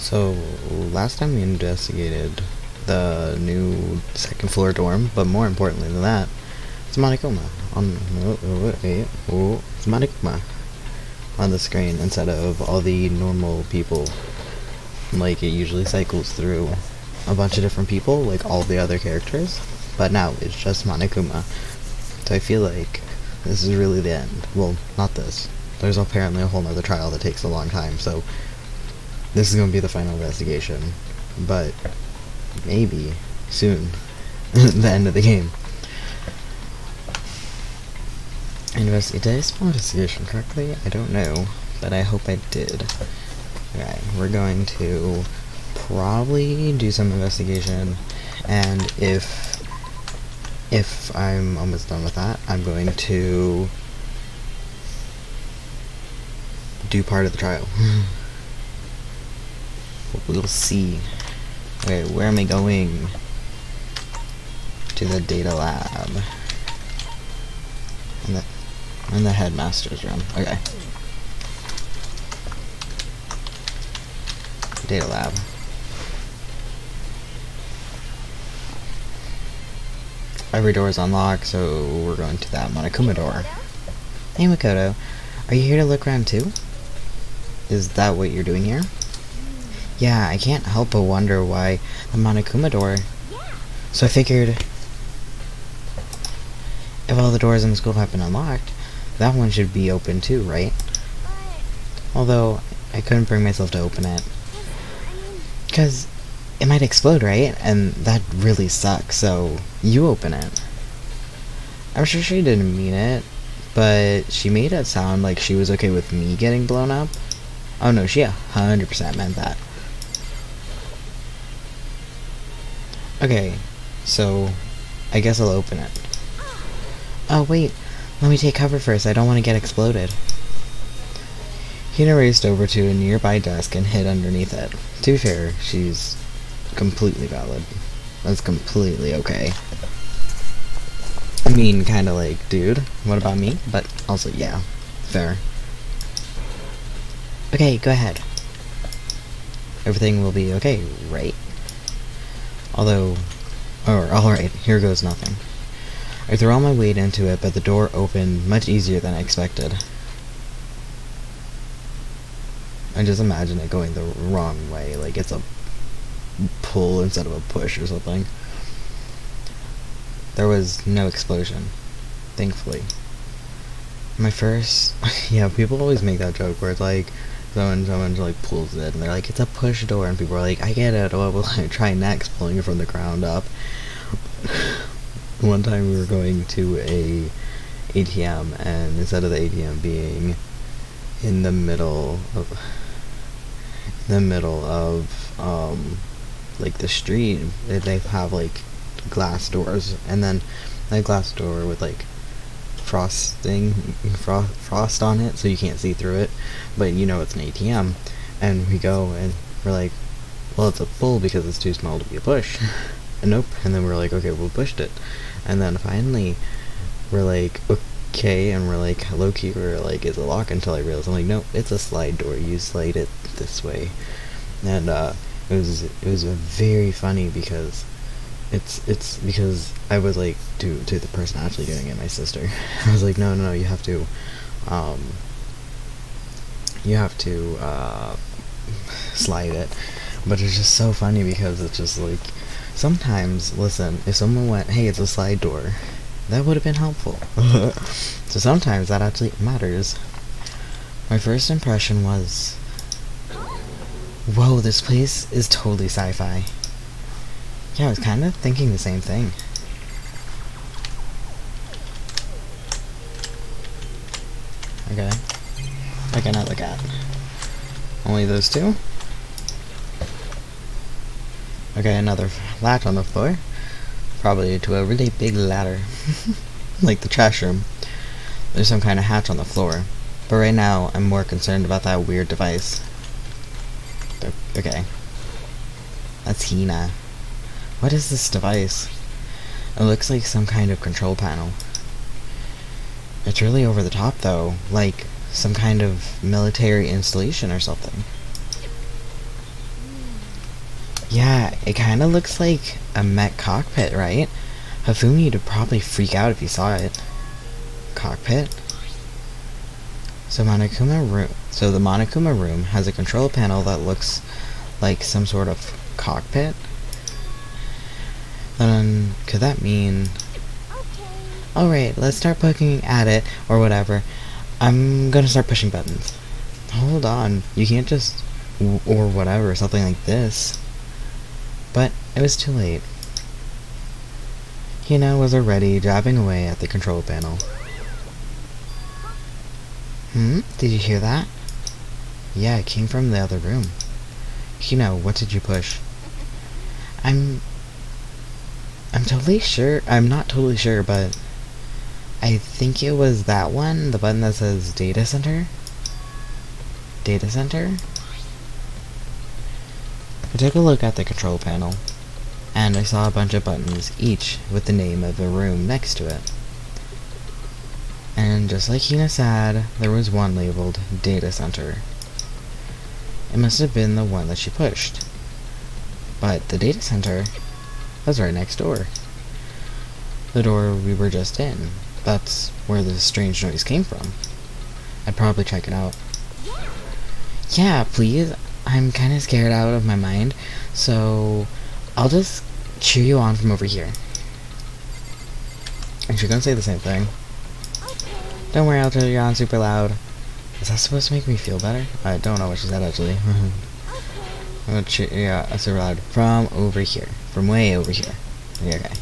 So, last time we investigated the new second floor dorm, but more importantly than that, it's Monokuma it's Monokuma on the screen instead of all the normal people. Like, it usually cycles through a bunch of different people, like all the other characters, but now it's just Monokuma. So I feel like this is really the end. Well, not this. There's apparently a whole nother trial that takes a long time, so this is going to be the final investigation, but maybe soon, the end of the game. Did I spell investigation correctly? I don't know, but I hope I did. Okay, we're going to probably do some investigation, and if I'm almost done with that, I'm going to do part of the trial. We'll see. Okay, where am I going? To the data lab. In the headmaster's room. Okay. Data lab. Every door is unlocked, so we're going to that Monokuma door. Hey Makoto, are you here to look around too? Is that what you're doing here? Yeah, I can't help but wonder why the Monokuma door. So I figured, if all the doors in the school have been unlocked, that one should be open too, right? Although, I couldn't bring myself to open it. Because it might explode, right? And that really sucks, so you open it. I'm sure she didn't mean it, but she made it sound like she was okay with me getting blown up. Oh no, she 100% meant that. Okay, so I guess I'll open it. Oh wait, let me take cover first, I don't want to get exploded. Hina raced over to a nearby desk and hid underneath it. To be fair, she's completely valid. That's completely okay. I mean, kinda like, dude, what about me? But also, yeah, fair. Okay, go ahead. Everything will be okay, right? Alright, here goes nothing. I threw all my weight into it, but the door opened much easier than I expected. I just imagine it going the wrong way, like it's a pull instead of a push or something. There was no explosion, thankfully. My first... yeah, people always make that joke where it's like, someone like pulls it and they're like, it's a push door, and people are like, I get it, what will I try next, pulling it from the ground up. One time we were going to a ATM, and instead of the ATM being in the middle of like the street, they have like glass doors, and then that glass door with like frost on it, so you can't see through it, but you know it's an ATM. And we go and we're like, well, it's a pull because it's too small to be a push. And nope. And then we're like, okay, we'll pushed it. And then finally we're like, okay, and we're like, low key, we're like, it's a lock, until I realized, I'm like, nope, it's a slide door, you slide it this way. And it was very funny because it's because I was like, to the person actually doing it, my sister, I was like, no, you have to slide it. But it's just so funny because it's just like, sometimes, listen, if someone went, hey, it's a slide door, that would have been helpful. So sometimes that actually matters. My first impression was, whoa, this place is totally sci-fi. Yeah, I was kind of thinking the same thing. Okay, not the cat. Only those two? Okay, another latch on the floor. Probably to a really big ladder. Like the trash room. There's some kind of hatch on the floor. But right now, I'm more concerned about that weird device. Okay. That's Hina. What is this device? It looks like some kind of control panel. It's really over the top though, like some kind of military installation or something. Yeah, it kind of looks like a mech cockpit, right? Hifumi would probably freak out if he saw it. Cockpit? So the Monokuma room has a control panel that looks like some sort of cockpit. Then could that mean? Alright, let's start poking at it or whatever. I'm gonna start pushing buttons. Hold on, you can't just or whatever, something like this. But it was too late. Hina was already jabbing away at the control panel. Did you hear that? Yeah, it came from the other room. Hina, what did you push? I'm totally sure. I'm not totally sure, but I think it was that one, the button that says Data Center. Data Center? I took a look at the control panel, and I saw a bunch of buttons, each with the name of a room next to it. And just like Hina said, there was one labeled Data Center. It must have been the one that she pushed. But the Data Center was right next door. The door we were just in. That's where the strange noise came from. I'd probably check it out. Yeah, please. I'm kind of scared out of my mind, so I'll just cheer you on from over here. And she's gonna say the same thing. Don't worry, I'll cheer you on super loud. Is that supposed to make me feel better? I don't know what she said actually. I'll cheer you super loud from over here. From way over here. Yeah, okay.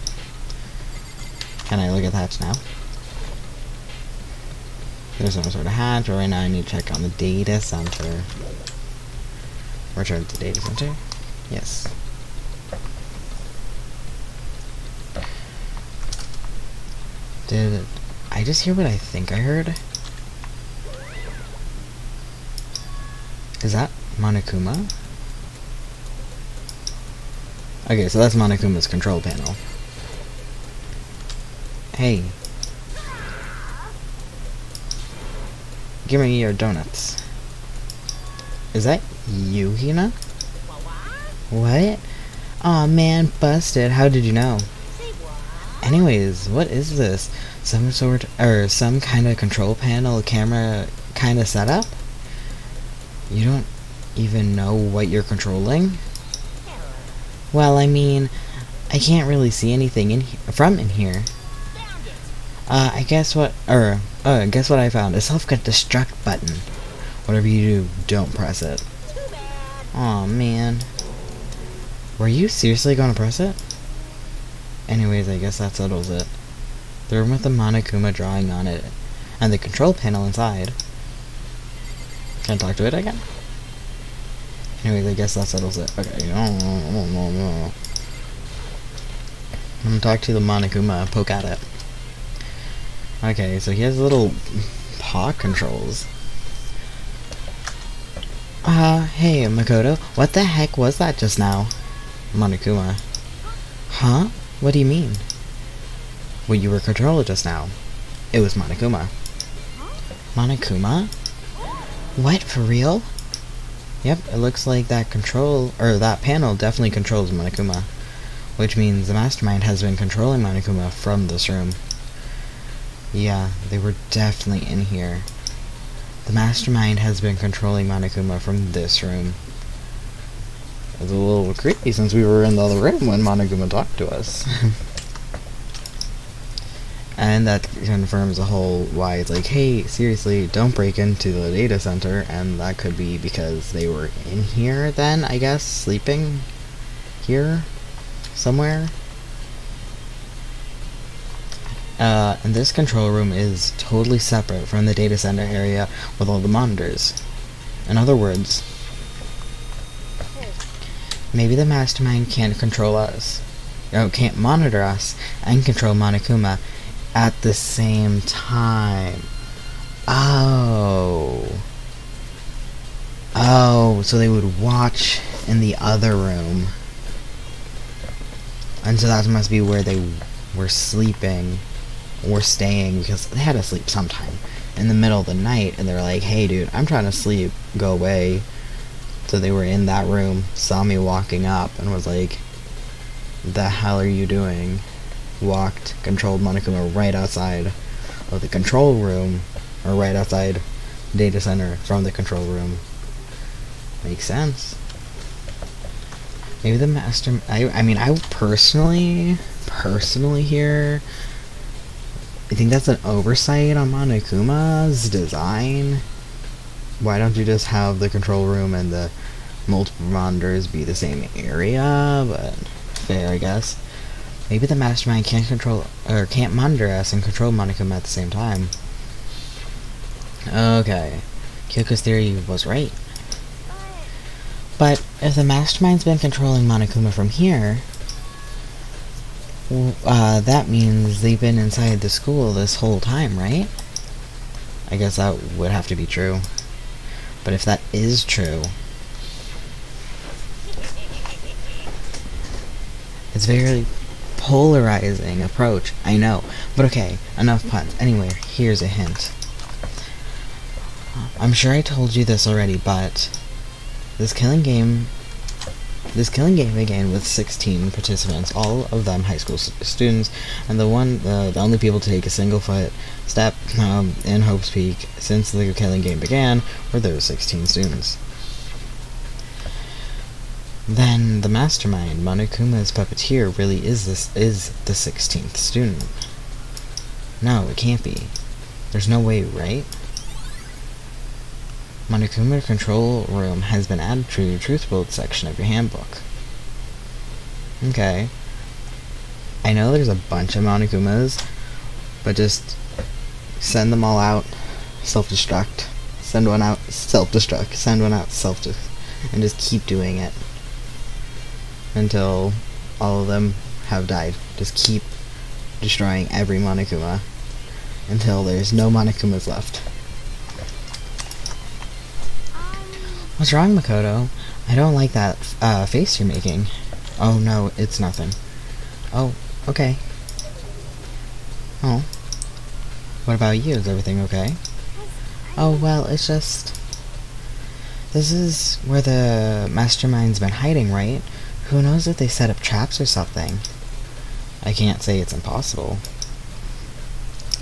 Can I look at the hatch now? There's some sort of hatch, but right now I need to check on the data center. Return to data center? Yes. Did I just hear what I think I heard? Is that Monokuma? Okay, so that's Monokuma's control panel. Hey. Give me your donuts. Is that you, Hina? What? Aw man, busted. How did you know? Anyways, what is this? Some kind of control panel camera kind of setup? You don't even know what you're controlling? Well, I mean, I can't really see anything from in here. Guess what I found? A self-destruct button. Whatever you do, don't press it. Aw, man. Were you seriously gonna press it? Anyways, I guess that settles it. The room with the Monokuma drawing on it, and the control panel inside. Can I talk to it again? Anyways, I guess that settles it. Okay. I'm gonna talk to the Monokuma, poke at it. Okay, so he has little paw controls. Hey, Makoto, what the heck was that just now? Monokuma. Huh? What do you mean? Well, you were controlled just now. It was Monokuma. Monokuma? What, for real? Yep, it looks like that panel definitely controls Monokuma. Which means the mastermind has been controlling Monokuma from this room. Yeah, they were definitely in here. The mastermind has been controlling Monokuma from this room. It was a little creepy since we were in the other room when Monokuma talked to us. And that confirms the whole why it's like, hey, seriously, don't break into the data center, and that could be because they were in here then, I guess, sleeping here somewhere. And this control room is totally separate from the data center area with all the monitors. In other words, maybe the mastermind can't control us, can't monitor us and control Monokuma at the same time. Oh, so they would watch in the other room. And so that must be where they were sleeping or staying, because they had to sleep sometime in the middle of the night, and they were like, hey dude, I'm trying to sleep, go away. So they were in that room, saw me walking up, and was like, "The hell are you doing?" Walked, controlled Monokuma right outside of the control room, or right outside data center from the control room. Makes sense. Maybe the master... I mean, I personally here, I think that's an oversight on Monokuma's design. Why don't you just have the control room and the multiple monitors be the same area? But fair, I guess. Maybe the mastermind can't control, or can't monitor us and control Monokuma at the same time. Okay, Kyoko's theory was right. But if the mastermind's been controlling Monokuma from here, that means they've been inside the school this whole time, right? I guess that would have to be true. But if that is true, it's very polarizing approach, I know. But okay, enough puns. Anyway, here's a hint. I'm sure I told you this already, but this killing game began with 16 participants, all of them high school students, and the only people to take a single foot step in Hope's Peak since the killing game began were those 16 students. Then the mastermind, Monokuma's puppeteer, really is the 16th student. No, it can't be. There's no way, right? Monokuma control room has been added to the truth build section of your handbook. Okay. I know there's a bunch of Monokumas, but just send them all out, self-destruct. Send one out, self-destruct. Send one out, self-destruct. And just keep doing it until all of them have died. Just keep destroying every Monokuma until there's no Monokumas left. What's wrong, Makoto? I don't like that face you're making. Oh no, it's nothing. Oh, okay. Oh. What about you? Is everything okay? Oh, well, it's just... This is where the mastermind's been hiding, right? Who knows if they set up traps or something? I can't say it's impossible.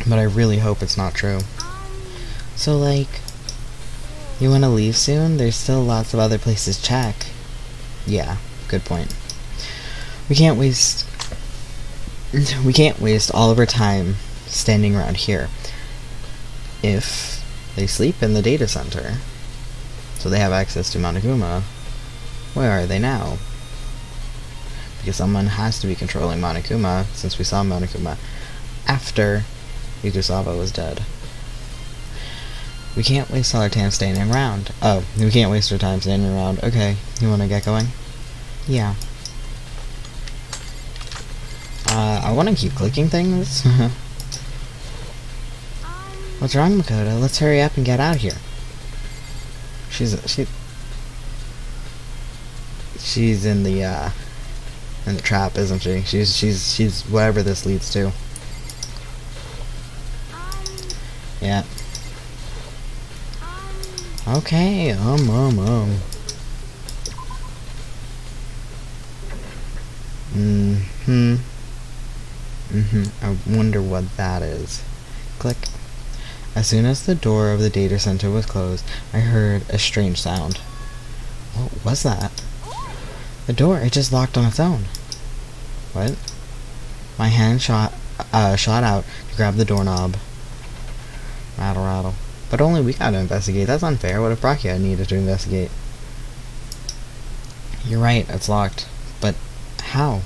But I really hope it's not true. So, like... You want to leave soon? There's still lots of other places to check. Yeah, good point. We can't waste all of our time standing around here. If they sleep in the data center, so they have access to Monokuma, where are they now? Because someone has to be controlling Monokuma, since we saw Monokuma after Yukusawa was dead. We can't waste all our time standing around. Oh, we can't waste our time standing around. Okay, you wanna get going? Yeah. I wanna keep clicking things. What's wrong, Makoto? Let's hurry up and get out of here. She's in the trap, isn't she? She's whatever this leads to. Yeah. Okay, I wonder what that is. Click. As soon as the door of the data center was closed, I heard a strange sound. What was that? The door, it just locked on its own. What? My hand shot out to grab the doorknob. Rattle, rattle. But only we gotta investigate. That's unfair. What if Brakia needed to investigate? You're right, it's locked. But how?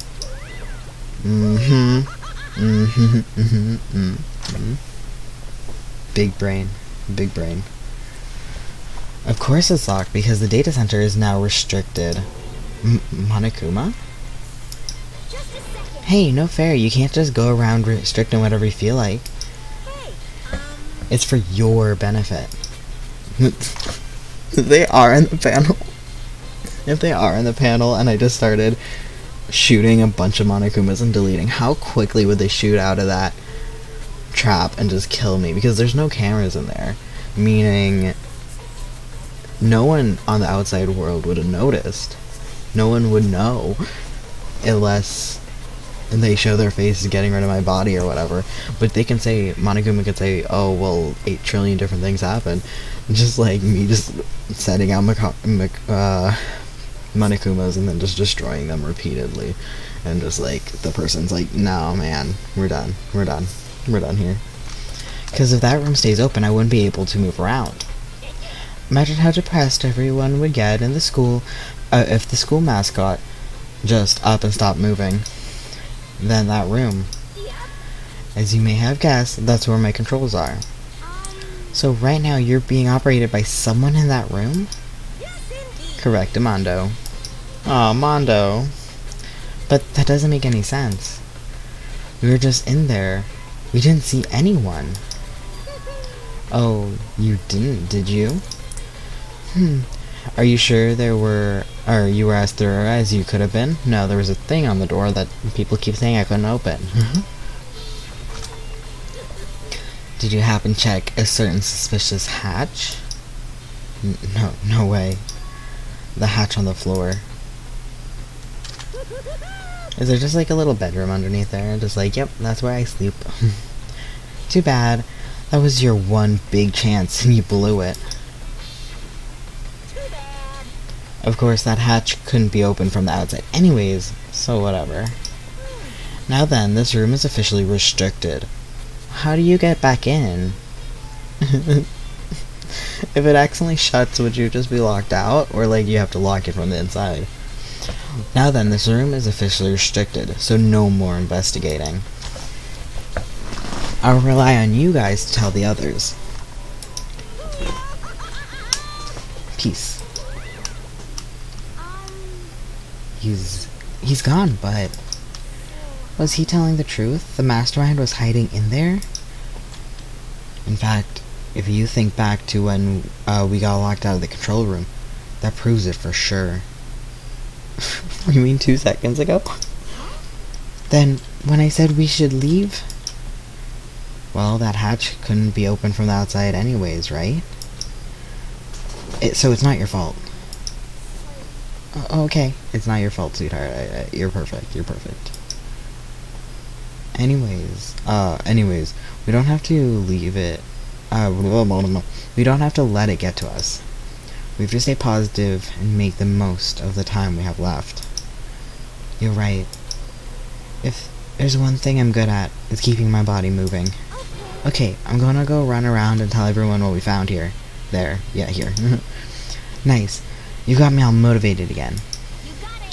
Big brain. Big brain. Of course it's locked, because the data center is now restricted. Monokuma? Hey, no fair. You can't just go around restricting whatever you feel like. It's for your benefit. They are in the panel. If they are in the panel and I just started shooting a bunch of Monokumas and deleting, how quickly would they shoot out of that trap and just kill me? Because there's no cameras in there. Meaning no one on the outside world would have noticed. No one would know unless they show their face getting rid of my body or whatever. But they can say, Monokuma could say, oh, well, 8 trillion different things happen. Just like me just setting out Monokumas and then just destroying them repeatedly. And just like, the person's like, no, man, we're done here. Because if that room stays open, I wouldn't be able to move around. Imagine how depressed everyone would get in the school if the school mascot just up and stopped moving. Then that room. As you may have guessed, that's where my controls are. So right now you're being operated by someone in that room? Correct, Mondo. Aw, Mondo. But that doesn't make any sense. We were just in there. We didn't see anyone. Oh, you didn't, did you? Are you sure you were as thorough as you could have been? No, there was a thing on the door that people keep saying I couldn't open. Did you happen to check a certain suspicious hatch? No way. The hatch on the floor. Is there just like a little bedroom underneath there? Just like, yep, that's where I sleep. Too bad. That was your one big chance and you blew it. Of course, that hatch couldn't be opened from the outside anyways, so whatever. Now then, this room is officially restricted. How do you get back in? If it accidentally shuts, would you just be locked out? Or like you have to lock it from the inside? Now then, this room is officially restricted, so no more investigating. I'll rely on you guys to tell the others. Peace. He's gone, but was he telling the truth? The mastermind was hiding in there? In fact, if you think back to when we got locked out of the control room, that proves it for sure. You mean 2 seconds ago? Then, when I said we should leave? Well, that hatch couldn't be opened from the outside anyways, right? So it's not your fault. Okay, it's not your fault, sweetheart. You're perfect. You're perfect. Anyways, we don't have to leave it. We don't have to let it get to us. We have to stay positive and make the most of the time we have left. You're right. If there's one thing I'm good at, it's keeping my body moving. Okay, I'm gonna go run around and tell everyone what we found here. There. Yeah, here. Nice. You got me all motivated again.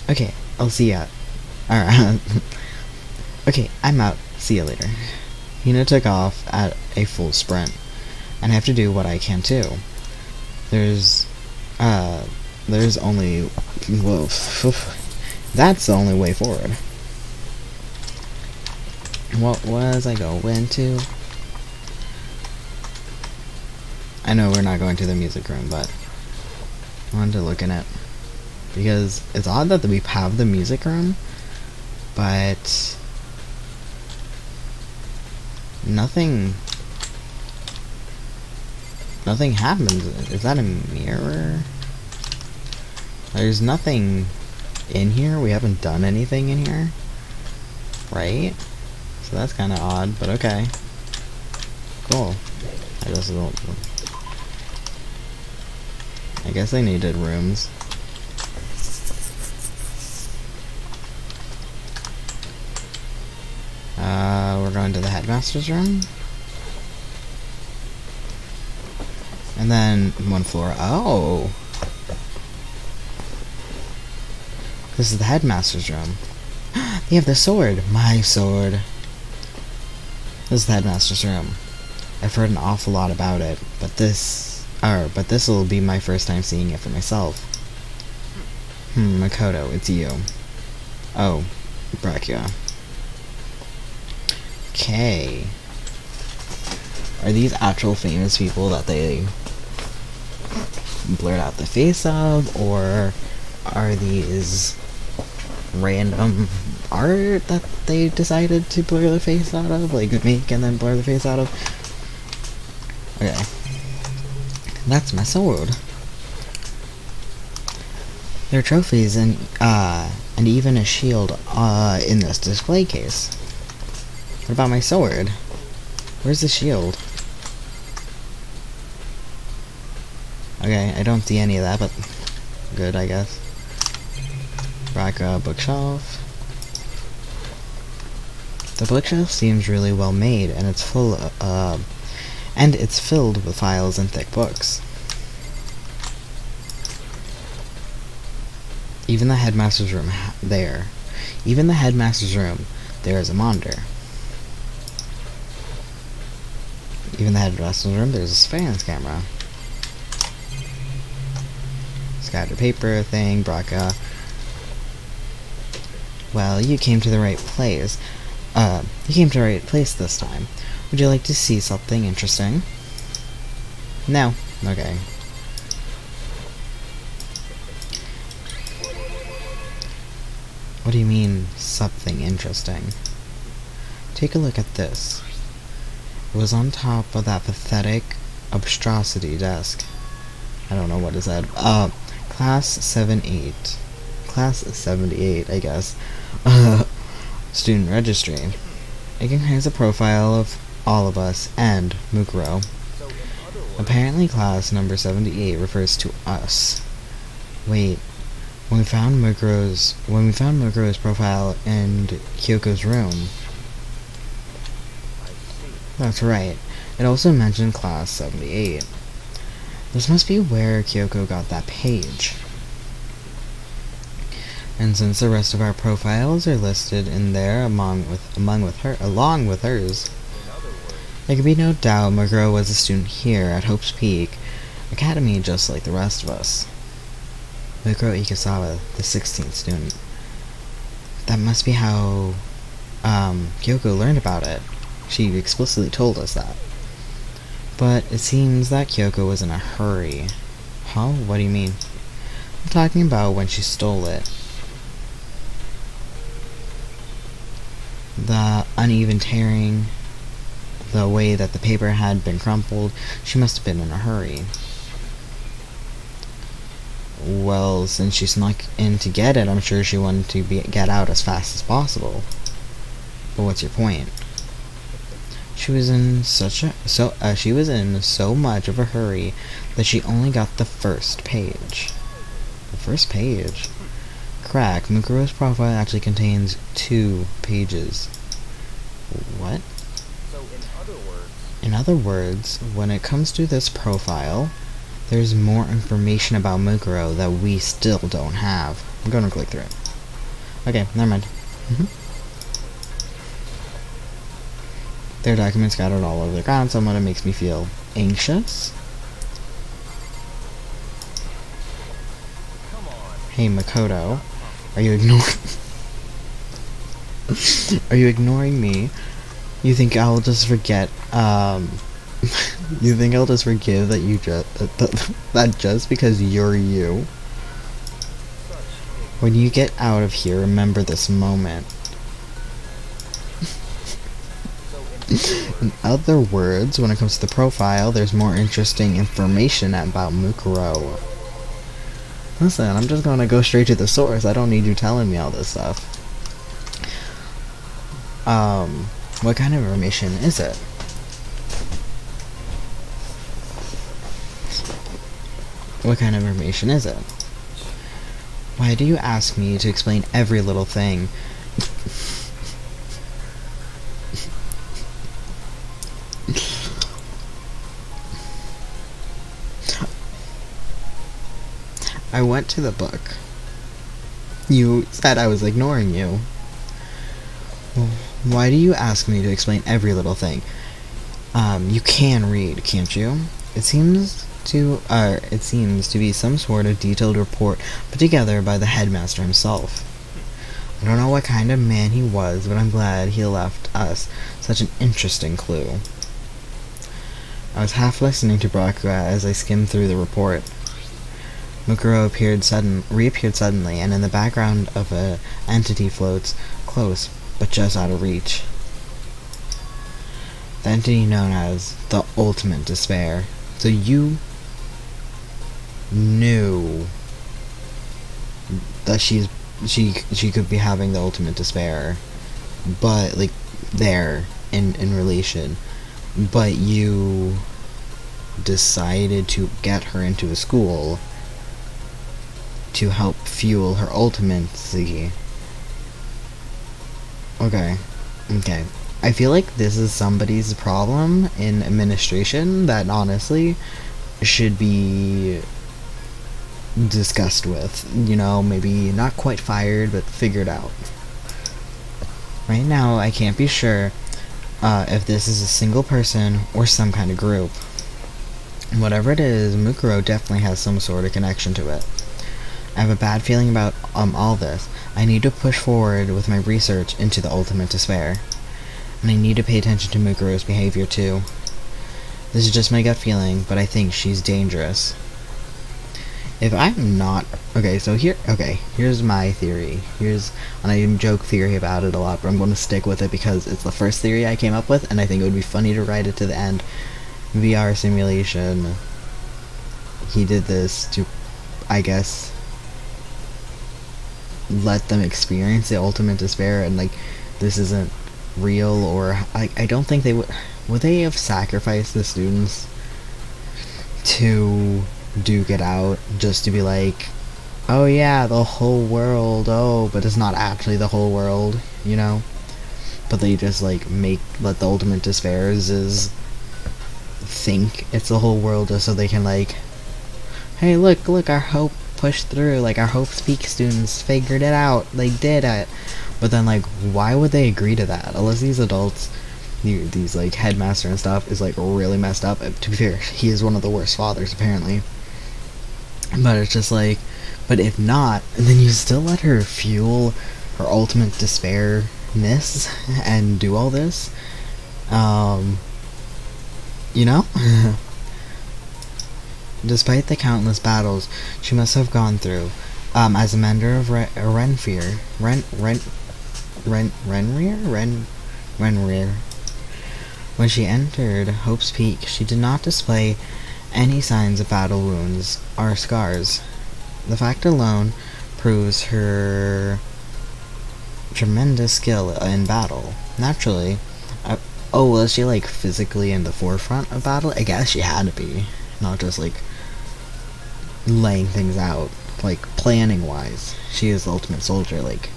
Okay, I'll see ya. Alright. Okay, I'm out. See ya later. Hina took off at a full sprint. And I have to do what I can too. There's only... Whoa. That's the only way forward. What was I going to? I know we're not going to the music room, but I wanted to look in it. Because it's odd that we have the music room, but nothing happens. Is that a mirror? There's nothing in here. We haven't done anything in here, right? So that's kind of odd, but okay. Cool. I guess they needed rooms. We're going to the headmaster's room. And then one floor. Oh! This is the headmaster's room. They have the sword! My sword! This is the headmaster's room. I've heard an awful lot about it, but this will be my first time seeing it for myself. Makoto, it's you. Oh, Brachia. Okay. Are these actual famous people that they blurred out the face of, or are these random art that they decided to blur the face out of, like make and then blur the face out of? Okay. That's my sword. There are trophies and even a shield in this display case. What about my sword? Where's the shield? Okay, I don't see any of that, but good, I guess. Bookshelf. The bookshelf seems really well made, and it's filled with files and thick books. Even the headmaster's room there is a monitor. Even the headmaster's room, there's a surveillance camera. Scattered paper thing, Braca. Well, you came to the right place. This time. Would you like to see something interesting? No. Okay. What do you mean, something interesting? Take a look at this. It was on top of that pathetic abstrosity desk. I don't know what is that. Class 78. Class 78, I guess. Student registry. It contains a profile of all of us and Mukuro. Apparently class number 78 refers to us. Wait, when we found Mukuro's profile in Kyoko's room. That's right. It also mentioned class 78. This must be where Kyoko got that page. And since the rest of our profiles are listed in there along with hers, there can be no doubt Mukuro was a student here at Hope's Peak Academy just like the rest of us. Mukuro Ikasawa, the 16th student. That must be how Kyoko learned about it. She explicitly told us that. But it seems that Kyoko was in a hurry. Huh? What do you mean? I'm talking about when she stole it. The uneven tearing, the way that the paper had been crumpled, she must have been in a hurry. Well, since she snuck in to get it, I'm sure she wanted to get out as fast as possible. But what's your point? She was in so much of a hurry that she only got the first page. The first page? Crack, Mukuro's profile actually contains 2 pages. What? So in other words, when it comes to this profile, there's more information about Mukuro that we still don't have. I'm gonna click through it. Okay, never mind. There are documents scattered all over the ground, somewhat it makes me feel anxious. come on. Hey Makoto, are you ignoring Are you ignoring me? You think I'll just forget, you think I'll just forgive that you that just because you're you? When you get out of here, remember this moment. In other words, when it comes to the profile, there's more interesting information about Mukuro. Listen, I'm just gonna go straight to the source. I don't need you telling me all this stuff. What kind of information is it? What kind of information is it? Why do you ask me to explain every little thing? I went to the book. You said I was ignoring you. Why do you ask me to explain every little thing? You can read, can't you? It seems to be some sort of detailed report put together by the headmaster himself. I don't know what kind of man he was, but I'm glad he left us such an interesting clue. I was half listening to Brakura as I skimmed through the report. Mukuro reappeared suddenly, and in the background of an entity floats, close, but just out of reach. The entity known as the Ultimate Despair. So you knew that she could be having the ultimate despair, but like there in relation, but you decided to get her into a school to help fuel her ultimacy. Okay. I feel like this is somebody's problem in administration that honestly should be discussed with. You know, maybe not quite fired, but figured out. Right now, I can't be sure if this is a single person or some kind of group. Whatever it is, Mukuro definitely has some sort of connection to it. I have a bad feeling about all this. I need to push forward with my research into the ultimate despair. And I need to pay attention to Mukuro's behavior too. This is just my gut feeling, but I think she's dangerous. If I'm not... here's my theory. And I joke theory about it a lot, but I'm going to stick with it because it's the first theory I came up with, and I think it would be funny to write it to the end. VR simulation. He did this to, I guess, let them experience the ultimate despair, and like, this isn't real, or I don't think they would they have sacrificed the students to duke it out just to be like, oh yeah, the whole world, but it's not actually the whole world, you know? But they just like let the ultimate despairs is think it's the whole world just so they can like, hey, look, our hope pushed through, like our Hope Speak students figured it out, they did it. But then like, why would they agree to that? Unless these adults, these like headmaster and stuff is like really messed up. To be fair, he is one of the worst fathers apparently. But it's just like, but if not, then you still let her fuel her ultimate despairness and do all this. You know? Despite the countless battles she must have gone through, as a member of Renrear. When she entered Hope's Peak, she did not display any signs of battle wounds or scars. The fact alone proves her tremendous skill in battle. Naturally, was she like physically in the forefront of battle? I guess she had to be, not just like laying things out, like planning wise. She is the ultimate soldier, like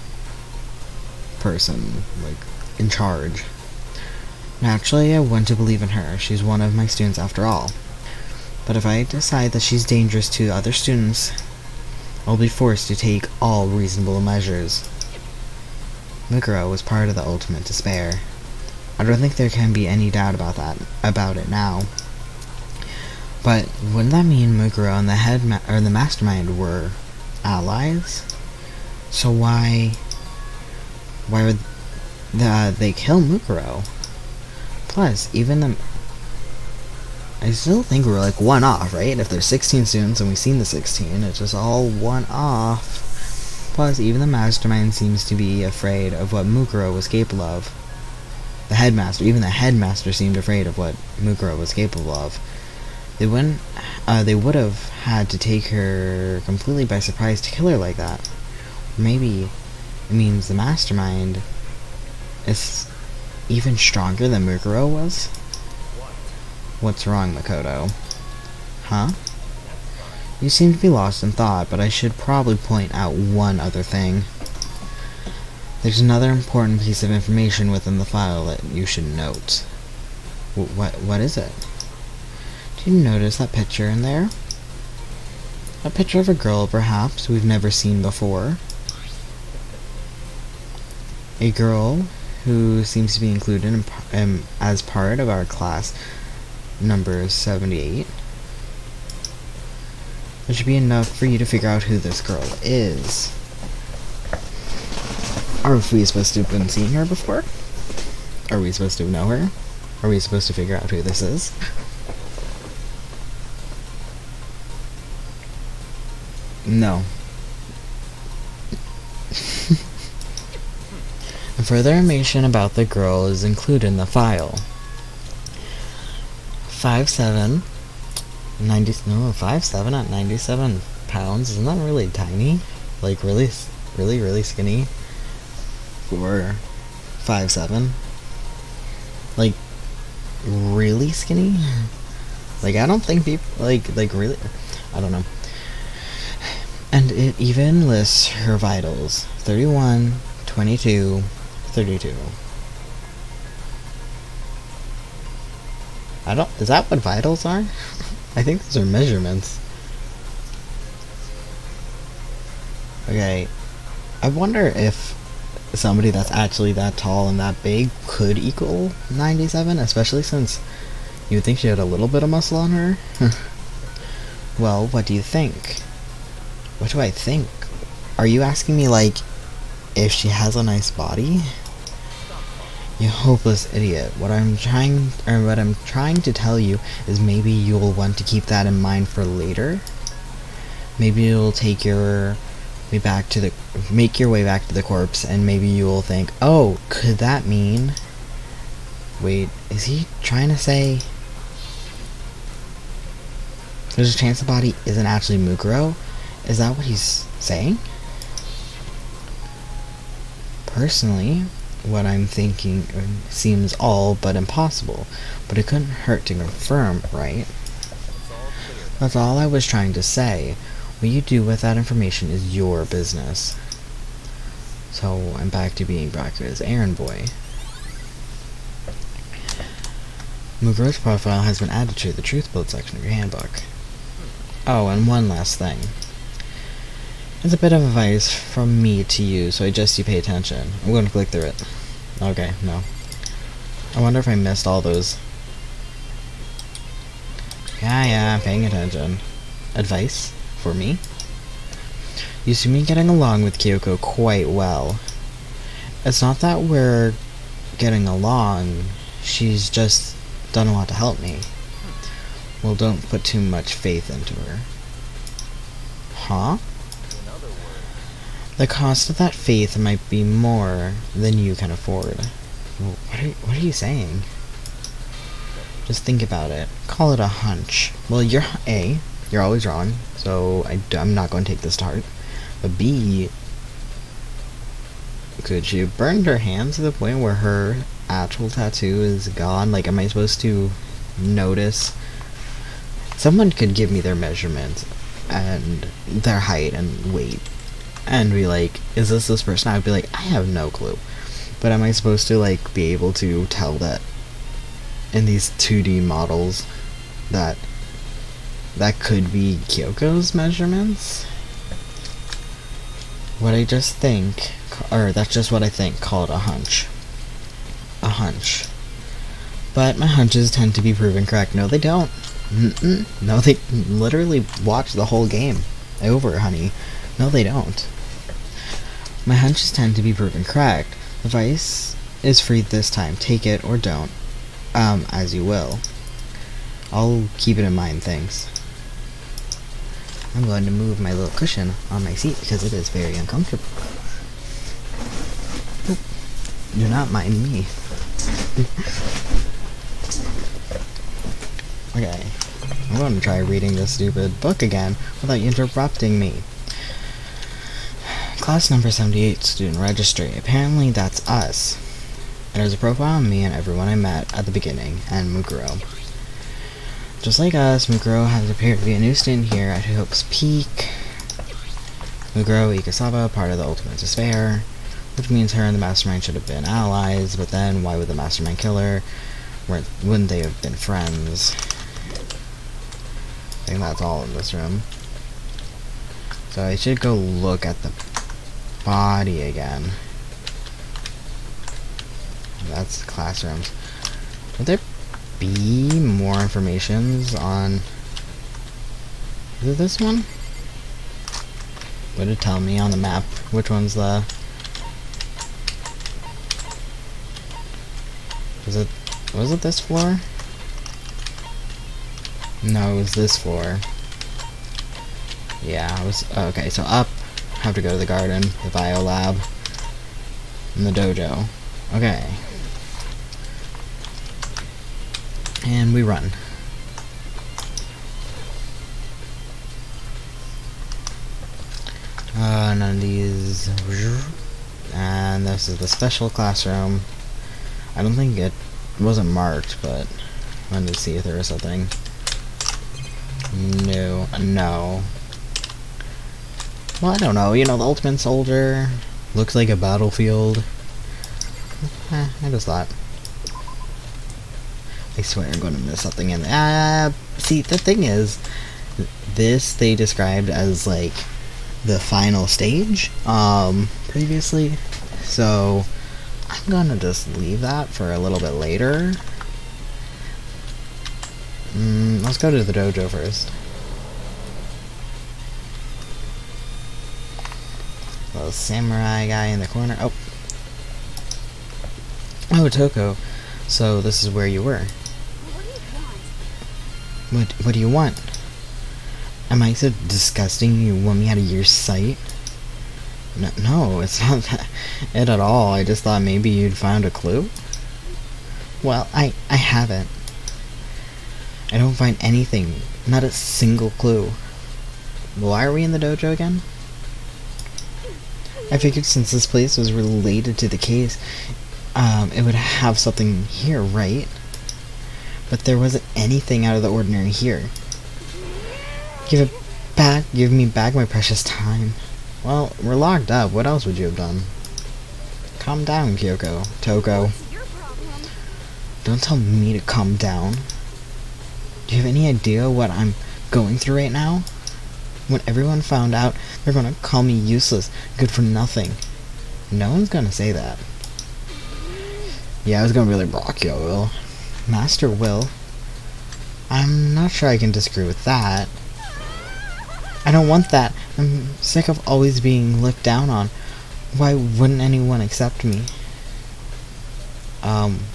person, like in charge. Naturally, I want to believe in her. She's one of my students after all. But if I decide that she's dangerous to other students, I'll be forced to take all reasonable measures. Mukuro was part of the ultimate despair. I don't think there can be any doubt about it now. But wouldn't that mean Mukuro and the mastermind were allies? So why would they kill Mukuro? Plus, I still think we're like one off, right? If there's 16 students and we've seen the 16, it's just all one off. Plus, even the mastermind seems to be afraid of what Mukuro was capable of. Even the headmaster seemed afraid of what Mukuro was capable of. They would have had to take her completely by surprise to kill her like that. Maybe it means the mastermind is even stronger than Mukuro was? What's wrong, Makoto? Huh? You seem to be lost in thought, but I should probably point out one other thing. There's another important piece of information within the file that you should note. What is it? Do you notice that picture in there? A picture of a girl, perhaps, we've never seen before. A girl who seems to be included as part of our class number 78. That should be enough for you to figure out who this girl is. Are we supposed to have been seeing her before? Are we supposed to know her? Are we supposed to figure out who this is? No. Further information about the girl is included in the file. 5'7", 5'7" at 97 pounds. Isn't that really tiny? Like really skinny for 5'7". Like really skinny. Like I don't think people like really. I don't know. And it even lists her vitals: 31, 22, 32. I don't. Is that what vitals are? I think those are measurements. Okay. I wonder if somebody that's actually that tall and that big could equal 97, especially since you would think she had a little bit of muscle on her. Well, what do you think? What do I think? Are you asking me, like, if she has a nice body? You hopeless idiot. What I'm trying to tell you is maybe you'll want to keep that in mind for later. Maybe you'll make your way back to the corpse, and maybe you'll think, oh, could that mean... Wait, is he trying to say... There's a chance the body isn't actually Mukuro? Is that what he's saying? Personally, what I'm thinking seems all but impossible, but it couldn't hurt to confirm, right? That's all I was trying to say. What you do with that information is your business. So I'm back to being Bracca's errand boy. Mukuro's profile has been added to the Truth Build section of your handbook. Oh, and one last thing. It's a bit of advice from me to you, so I just you pay attention. I'm going to click through it. Okay, no. I wonder if I missed all those. Yeah, I'm paying attention. Advice? For me? You see me getting along with Kyoko quite well. It's not that we're getting along, she's just done a lot to help me. Well, don't put too much faith into her. Huh? The cost of that faith might be more than you can afford. What are you saying? Just think about it. Call it a hunch. Well, you're always wrong, so I'm not going to take this to heart. But B, could she have burned her hands to the point where her actual tattoo is gone? Like, am I supposed to notice? Someone could give me their measurements and their height and weight and be like, is this person? I'd be like, I have no clue. But am I supposed to, like, be able to tell that in these 2D models that could be Kyoko's measurements? What I just think, or that's just what I think, call it a hunch. A hunch. But my hunches tend to be proven correct. No, they don't. No, they literally watch the whole game over, honey. No, they don't. My hunches tend to be proven correct. Advice is free this time. Take it or don't. As you will. I'll keep it in mind, thanks. I'm going to move my little cushion on my seat because it is very uncomfortable. Oop. Do not mind me. Okay. I'm going to try reading this stupid book again without you interrupting me. Class number 78, student registry. Apparently that's us. And there's a profile on me and everyone I met at the beginning, and Mukuro. Just like us, Mukuro has appeared to be a new student here at Hope's Peak. Mukuro Ikasawa, part of the Ultimate Despair, which means her and the Mastermind should have been allies, but then why would the Mastermind kill her? Wouldn't they have been friends? I think that's all in this room. So I should go look at the body again. That's classrooms. Would there be more informations on... Is it this one? Would it tell me on the map which one's the... Was it this floor? No, it was this floor. Yeah, it was... Okay, so up. Have to go to the garden, the bio lab, and the dojo. Okay. And we run. None of these. And this is the special classroom. I don't think it wasn't marked, but I wanted to see if there was something. No. Well, I don't know. You know, the Ultimate Soldier looks like a battlefield. I just thought. I swear I'm going to miss something in there. See, the thing is, this they described as like the final stage previously, so I'm gonna just leave that for a little bit later. Let's go to the dojo first. Little samurai guy in the corner. Oh, Toko. So this is where you were. What do you want? Am I so disgusting you want me out of your sight? No, it's not it at all. I just thought maybe you'd found a clue. Well, I haven't. I don't find anything. Not a single clue. Why are we in the dojo again? I figured since this place was related to the case, it would have something here, right? But there wasn't anything out of the ordinary here. Give me back my precious time. Well, we're locked up. What else would you have done? Calm down, Toko. Don't tell me to calm down. Do you have any idea what I'm going through right now? When everyone found out, they're gonna call me useless, good for nothing. No one's gonna say that. Yeah, I was gonna be like, Brachio will. Master Will? I'm not sure I can disagree with that. I don't want that. I'm sick of always being looked down on. Why wouldn't anyone accept me?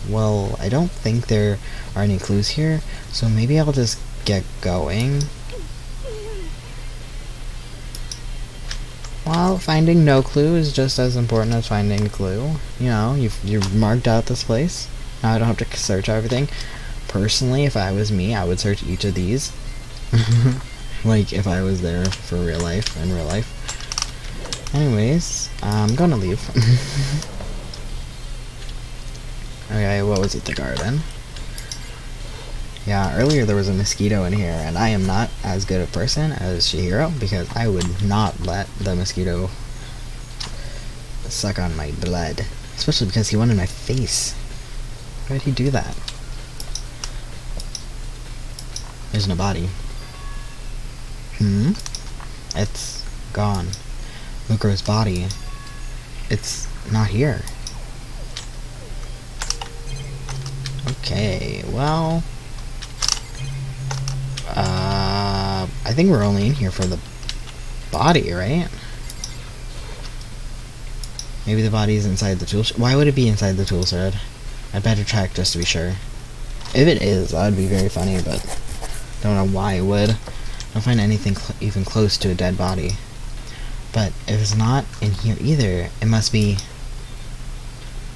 Well, I don't think there are any clues here, so maybe I'll just get going. Well, finding no clue is just as important as finding a clue. You know, you've marked out this place. Now I don't have to search everything. Personally, if I was me, I would search each of these. Like, if I was there for in real life. Anyways, I'm gonna leave. Okay, what was it? The garden? Yeah, earlier there was a mosquito in here, and I am not as good a person as Chihiro, because I would not let the mosquito suck on my blood. Especially because he went in my face. Why did he do that? There's no body. It's gone. Mukuro's body. It's not here. Okay, well... I think we're only in here for the body, right? Maybe the body's inside the tool shed. Why would it be inside the tool shed? I'd better check just to be sure. If it is, that would be very funny, but don't know why it would. I don't find anything even close to a dead body. But if it's not in here either, it must be...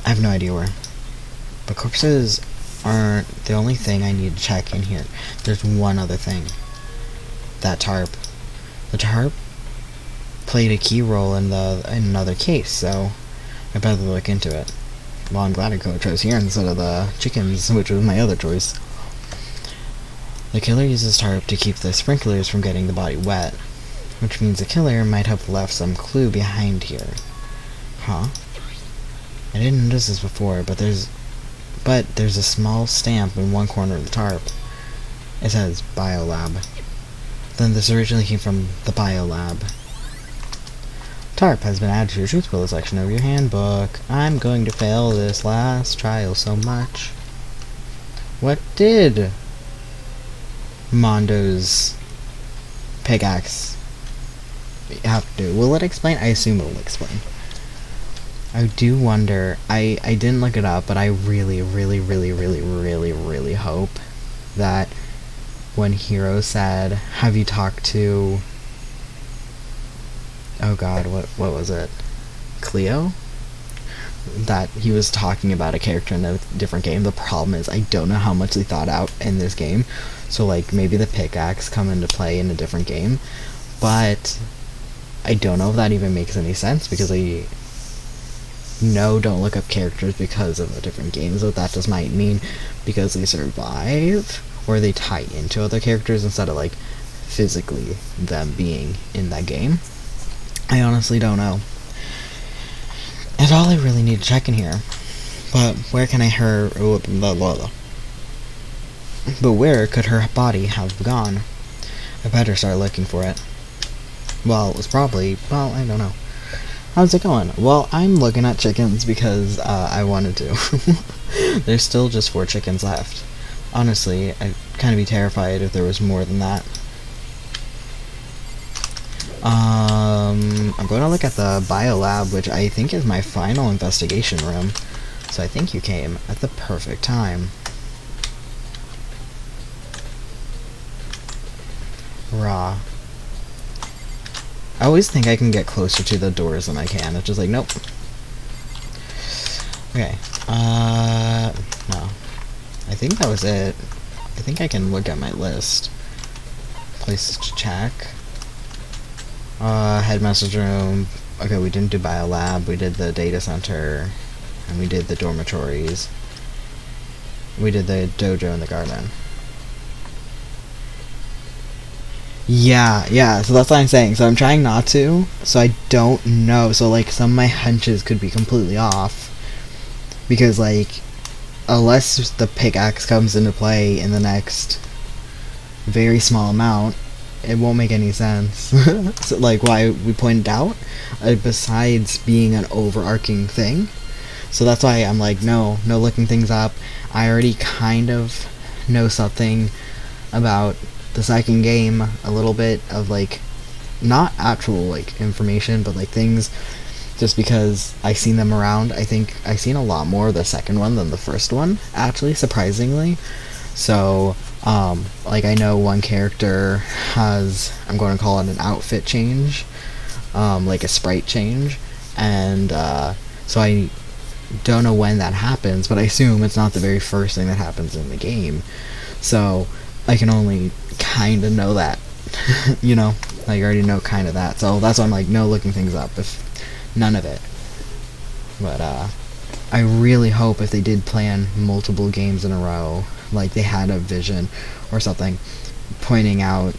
I have no idea where. But corpses aren't the only thing I need to check in here. There's one other thing. That tarp. The tarp played a key role in another case, so I better look into it. Well, I'm glad I chose here instead of the chickens, which was my other choice. The killer uses tarp to keep the sprinklers from getting the body wet, which means the killer might have left some clue behind here. Huh? I didn't notice this before, but there's a small stamp in one corner of the tarp. It says Biolab. Then this originally came from the Biolab. Tarp has been added to your truth bullet section of your handbook. I'm going to fail this last trial so much. What did Mondo's pickaxe have to do? Will it explain? I assume it will explain. I do wonder, I didn't look it up, but I really hope that when Hiro said, have you talked to, oh god, what was it? Cleo? That he was talking about a character in a different game. The problem is, I don't know how much they thought out in this game, so like, maybe the pickaxe come into play in a different game, but I don't know if that even makes any sense, because I know don't look up characters because of the different games, but that just might mean because they survive, or they tie into other characters instead of like physically them being in that game. I honestly don't know. That's all I really need to check in here. But where can I But where could her body have gone? I better start looking for it. Well, it was probably, well, I don't know. How's it going? Well, I'm looking at chickens because I wanted to. There's still just 4 chickens left. Honestly, I'd kind of be terrified if there was more than that. I'm going to look at the biolab, which I think is my final investigation room. So I think you came at the perfect time. Raw. I always think I can get closer to the doors than I can. It's just like, nope. Okay. No. I think that was it. I think I can look at my list. Places to check. Headmaster's room. Okay, we didn't do biolab. We did the data center. And we did the dormitories. We did the dojo in the garden. Yeah, so that's what I'm saying. So I'm trying not to, so I don't know. So, like, some of my hunches could be completely off. Because, like, unless the pickaxe comes into play in the next very small amount, it won't make any sense. So, like, why we pointed out, besides being an overarching thing. So that's why I'm like, no looking things up. I already kind of know something about the second game, a little bit of, like, not actual, like, information, but, like, things just because I've seen them around. I think I've seen a lot more of the second one than the first one, actually, surprisingly. So, like, I know one character has, I'm going to call it an outfit change, like a sprite change, and, so I don't know when that happens, but I assume it's not the very first thing that happens in the game. So, I can only kind of know that, you know, like, I already know kind of that, so that's why I'm like, no looking things up, if none of it. But, I really hope if they did plan multiple games in a row, like they had a vision or something, pointing out,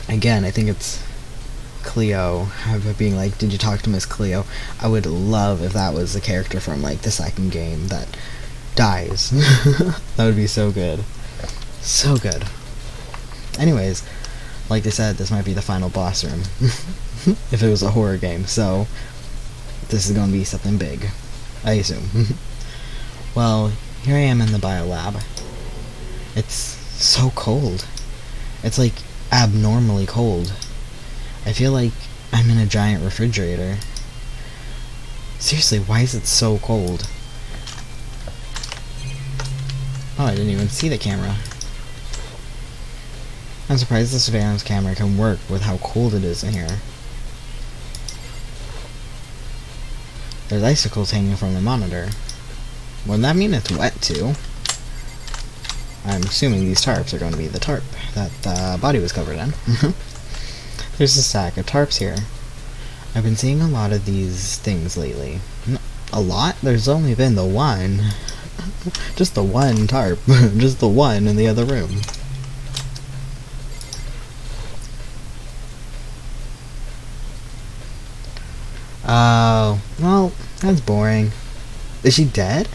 again, I think it's Cleo, being like, did you talk to Miss Cleo? I would love if that was the character from, like, the second game that dies. That would be so good. So good. Anyways, like they said, this might be the final boss room. If it was a horror game, so this is gonna be something big, I assume. Well, here I am in the biolab. It's so cold. It's like abnormally cold. I feel like I'm in a giant refrigerator. Seriously, why is it so cold? Oh, I didn't even see the camera. I'm surprised the surveillance camera can work with how cold it is in here. There's icicles hanging from the monitor. Wouldn't that mean it's wet too? I'm assuming these tarps are going to be the tarp that the body was covered in. There's a stack of tarps here. I've been seeing a lot of these things lately. A lot? There's only been the one. Just the one tarp. Just the one in the other room. Oh, well, that's boring. Is she dead?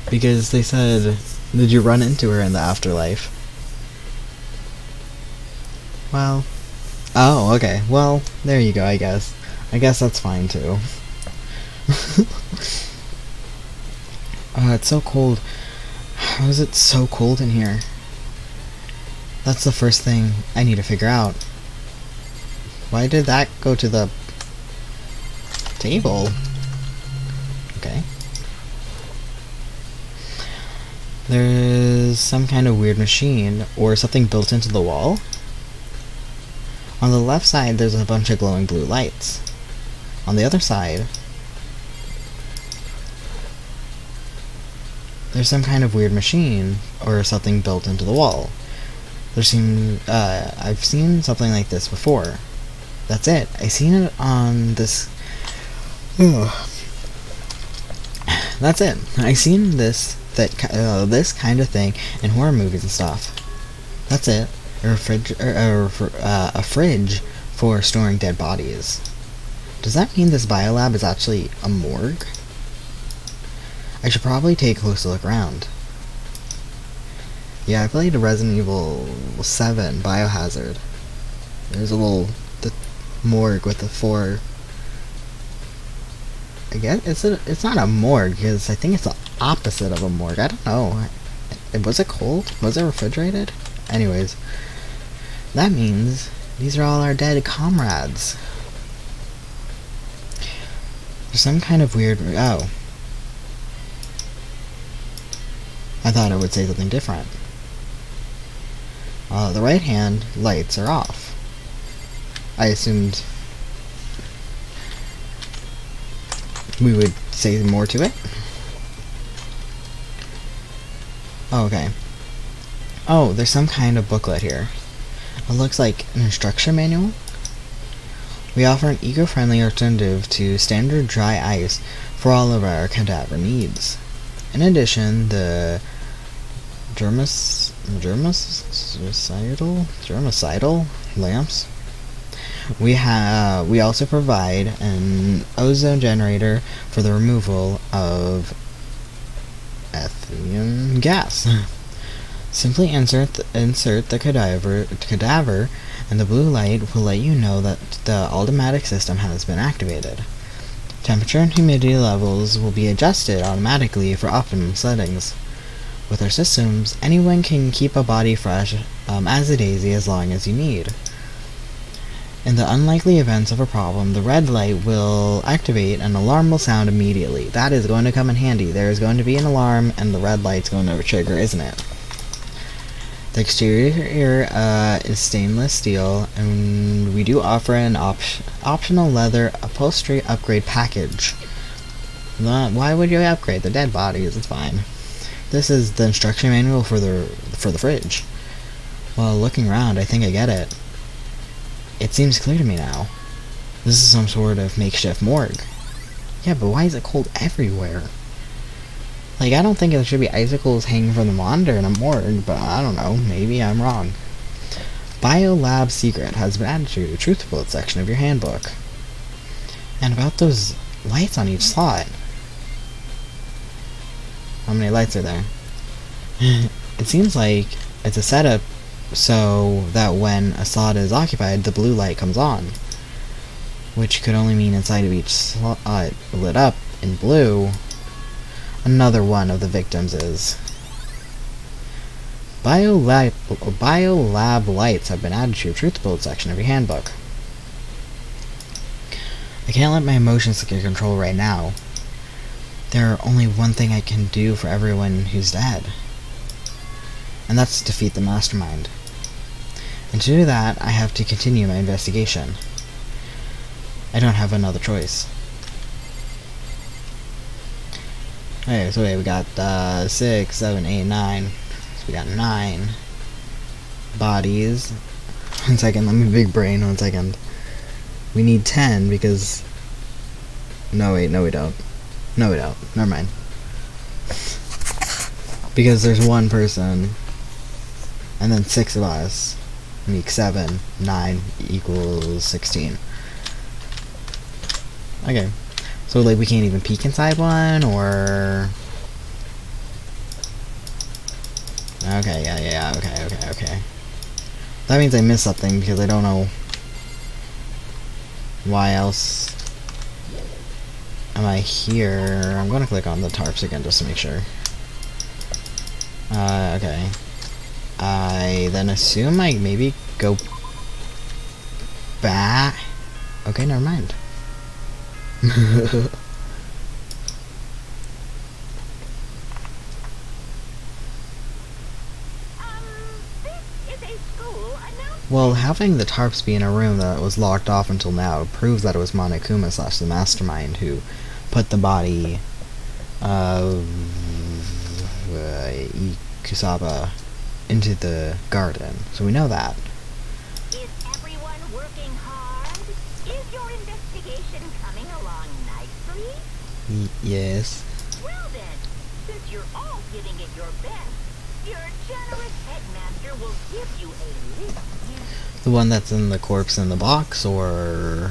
Because they said, did you run into her in the afterlife? Well, oh, okay. Well, there you go, I guess. I guess that's fine, too. Oh, it's so cold. How is it so cold in here? That's the first thing I need to figure out. Why did that go to the table? Okay. There's some kind of weird machine or something built into the wall. On the left side, there's a bunch of glowing blue lights. On the other side, there's some kind of weird machine or something built into the wall. I've seen something like this before. That's it. I seen it on this. Ugh. That's it. I seen this this kind of thing in horror movies and stuff. That's it. A fridge for storing dead bodies. Does that mean this biolab is actually a morgue? I should probably take a closer look around. Yeah, I played Resident Evil 7 Biohazard. There's a little morgue with the 4. I guess it's not a morgue because I think it's the opposite of a morgue. I don't know. Was it cold? Was it refrigerated? Anyways, that means these are all our dead comrades. There's some kind of weird. Oh, I thought it would say something different. The right hand lights are off. I assumed we would say more to it. Oh, okay. Oh, there's some kind of booklet here. It looks like an instruction manual. We offer an eco-friendly alternative to standard dry ice for all of our cadaver needs. In addition, the germicidal lamps. We also provide an ozone generator for the removal of ethylene gas. Simply insert the cadaver and the blue light will let you know that the automatic system has been activated. Temperature and humidity levels will be adjusted automatically for optimum settings. With our systems, anyone can keep a body fresh as a daisy as long as you need. In the unlikely events of a problem, the red light will activate and an alarm will sound immediately. That is going to come in handy. There is going to be an alarm and the red light's going to trigger, isn't it? The exterior is stainless steel, and we do offer an optional leather upholstery upgrade package. Why would you upgrade the dead bodies? It's fine. This is the instruction manual for the fridge. Well, looking around, I think I get it. It seems clear to me now. This is some sort of makeshift morgue. Yeah, but why is it cold everywhere? Like, I don't think there should be icicles hanging from the monitor in a morgue, but I don't know, maybe I'm wrong. Biolab secret has been added to the truth bullet section of your handbook. And about those lights on each slot. How many lights are there? It seems like it's a setup so that when a slot is occupied, the blue light comes on. Which could only mean inside of each slot lit up in blue, another one of the victims is. Biolab lights have been added to your truth bullet section of your handbook. I can't let my emotions get control right now. There's only one thing I can do for everyone who's dead. And that's to defeat the mastermind. And to do that, I have to continue my investigation. I don't have another choice. Okay, so wait, we got 6, 7, 8, 9. So we got 9 bodies. 1 second, let me big brain, 1 second. We need 10 because... No, wait, no we don't. No we don't. Never mind. Because there's one person, and then 6 of us. Make 7, 9 equals 16. Okay. So, like, we can't even peek inside one, or... Okay, yeah, okay. That means I missed something, because I don't know why else am I here. I'm gonna click on the tarps again, just to make sure. Okay. I then assume I maybe go back. Okay, never mind. Well, having the tarps be in a room that was locked off until now proves that it was Monokuma / the mastermind who put the body of Kusaba into the garden. So we know that. Is everyone working hard? Yes. Well then, since you're all giving it your best, your generous headmaster will give you a list. The one that's in the corpse in the box, or...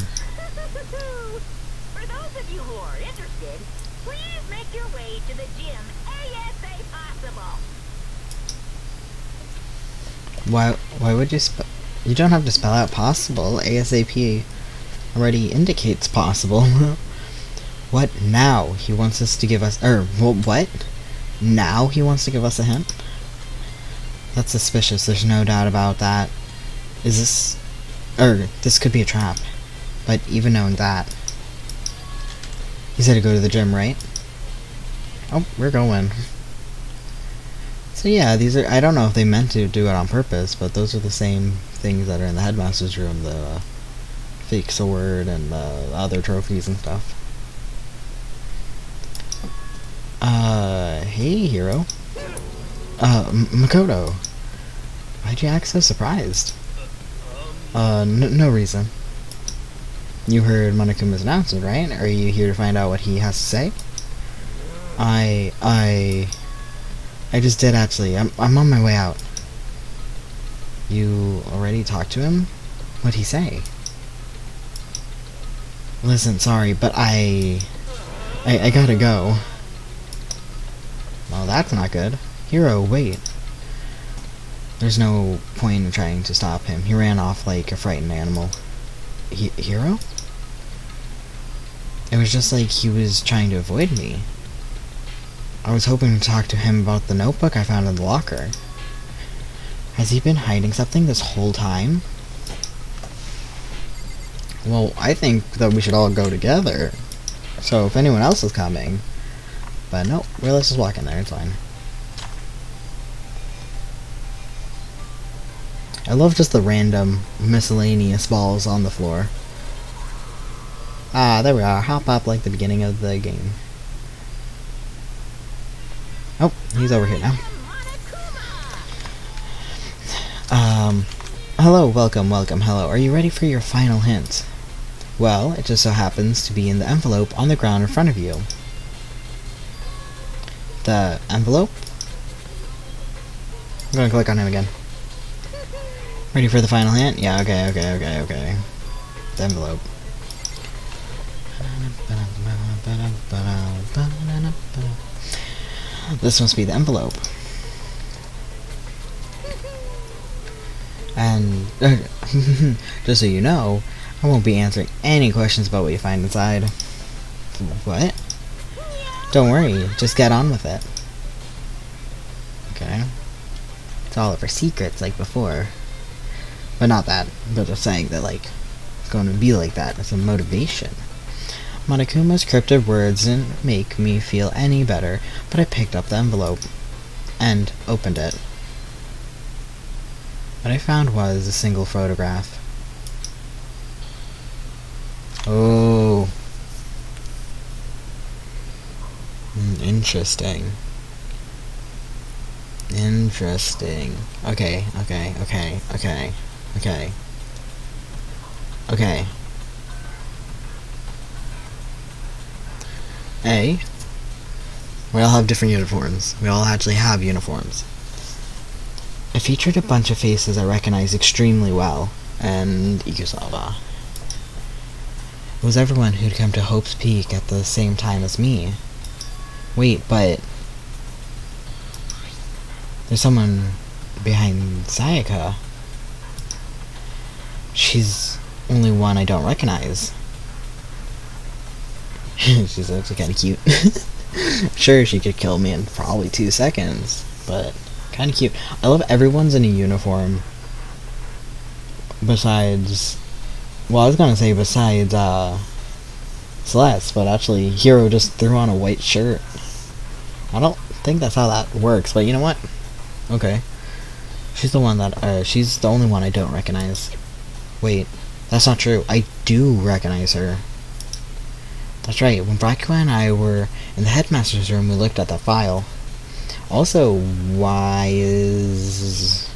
For those of you who are interested, please make your way to the gym ASA possible. Why would you you don't have to spell out possible. ASAP already indicates possible. What now? He wants us to give us... what? Now he wants to give us a hint? That's suspicious, there's no doubt about that. Is this... this could be a trap. But even knowing that... He said to go to the gym, right? Oh, we're going. So yeah, these are... I don't know if they meant to do it on purpose, but those are the same things that are in the headmaster's room. The fake sword and the other trophies and stuff. Hey, hero. Makoto. Why'd you act so surprised? No reason. You heard Monokuma's announcement, right? Are you here to find out what he has to say? I just did, actually. I'm on my way out. You already talked to him? What'd he say? Listen, sorry, but I gotta go. Well, that's not good. Hero, wait. There's no point in trying to stop him. He ran off like a frightened animal. Hero? It was just like he was trying to avoid me. I was hoping to talk to him about the notebook I found in the locker. Has he been hiding something this whole time? Well, I think that we should all go together. So if anyone else is coming... But no, well, let's just walk in there, it's fine. I love just the random miscellaneous balls on the floor. Ah, there we are. Hop up like the beginning of the game. Oh, he's over here now. Hello, welcome, hello. Are you ready for your final hint? Well, it just so happens to be in the envelope on the ground in front of you. The envelope? I'm gonna click on him again. Ready for the final hint? Yeah, okay. The envelope. This must be the envelope. And, just so you know, I won't be answering any questions about what you find inside. What? Don't worry, just get on with it. Okay. It's all of our secrets like before. But not that, but just saying that, like, it's going to be like that as a motivation. Monokuma's cryptic words didn't make me feel any better, but I picked up the envelope and opened it. What I found was a single photograph. Oh. Interesting. Okay. We all have different uniforms. We all actually have uniforms. It featured a bunch of faces I recognized extremely well, and Ikusawa. It was everyone who'd come to Hope's Peak at the same time as me. Wait, but... there's someone behind Sayaka. She's only one I don't recognize. She's actually kinda cute. Sure, she could kill me in probably 2 seconds, but kinda cute. I love everyone's in a uniform. Besides... well, I was gonna say besides, Celeste, but actually, Hero just threw on a white shirt. I don't think that's how that works, but you know what? Okay. She's the one that, she's the only one I don't recognize. Wait, that's not true. I do recognize her. That's right, when Braku and I were in the headmaster's room, we looked at that file. Also, why is...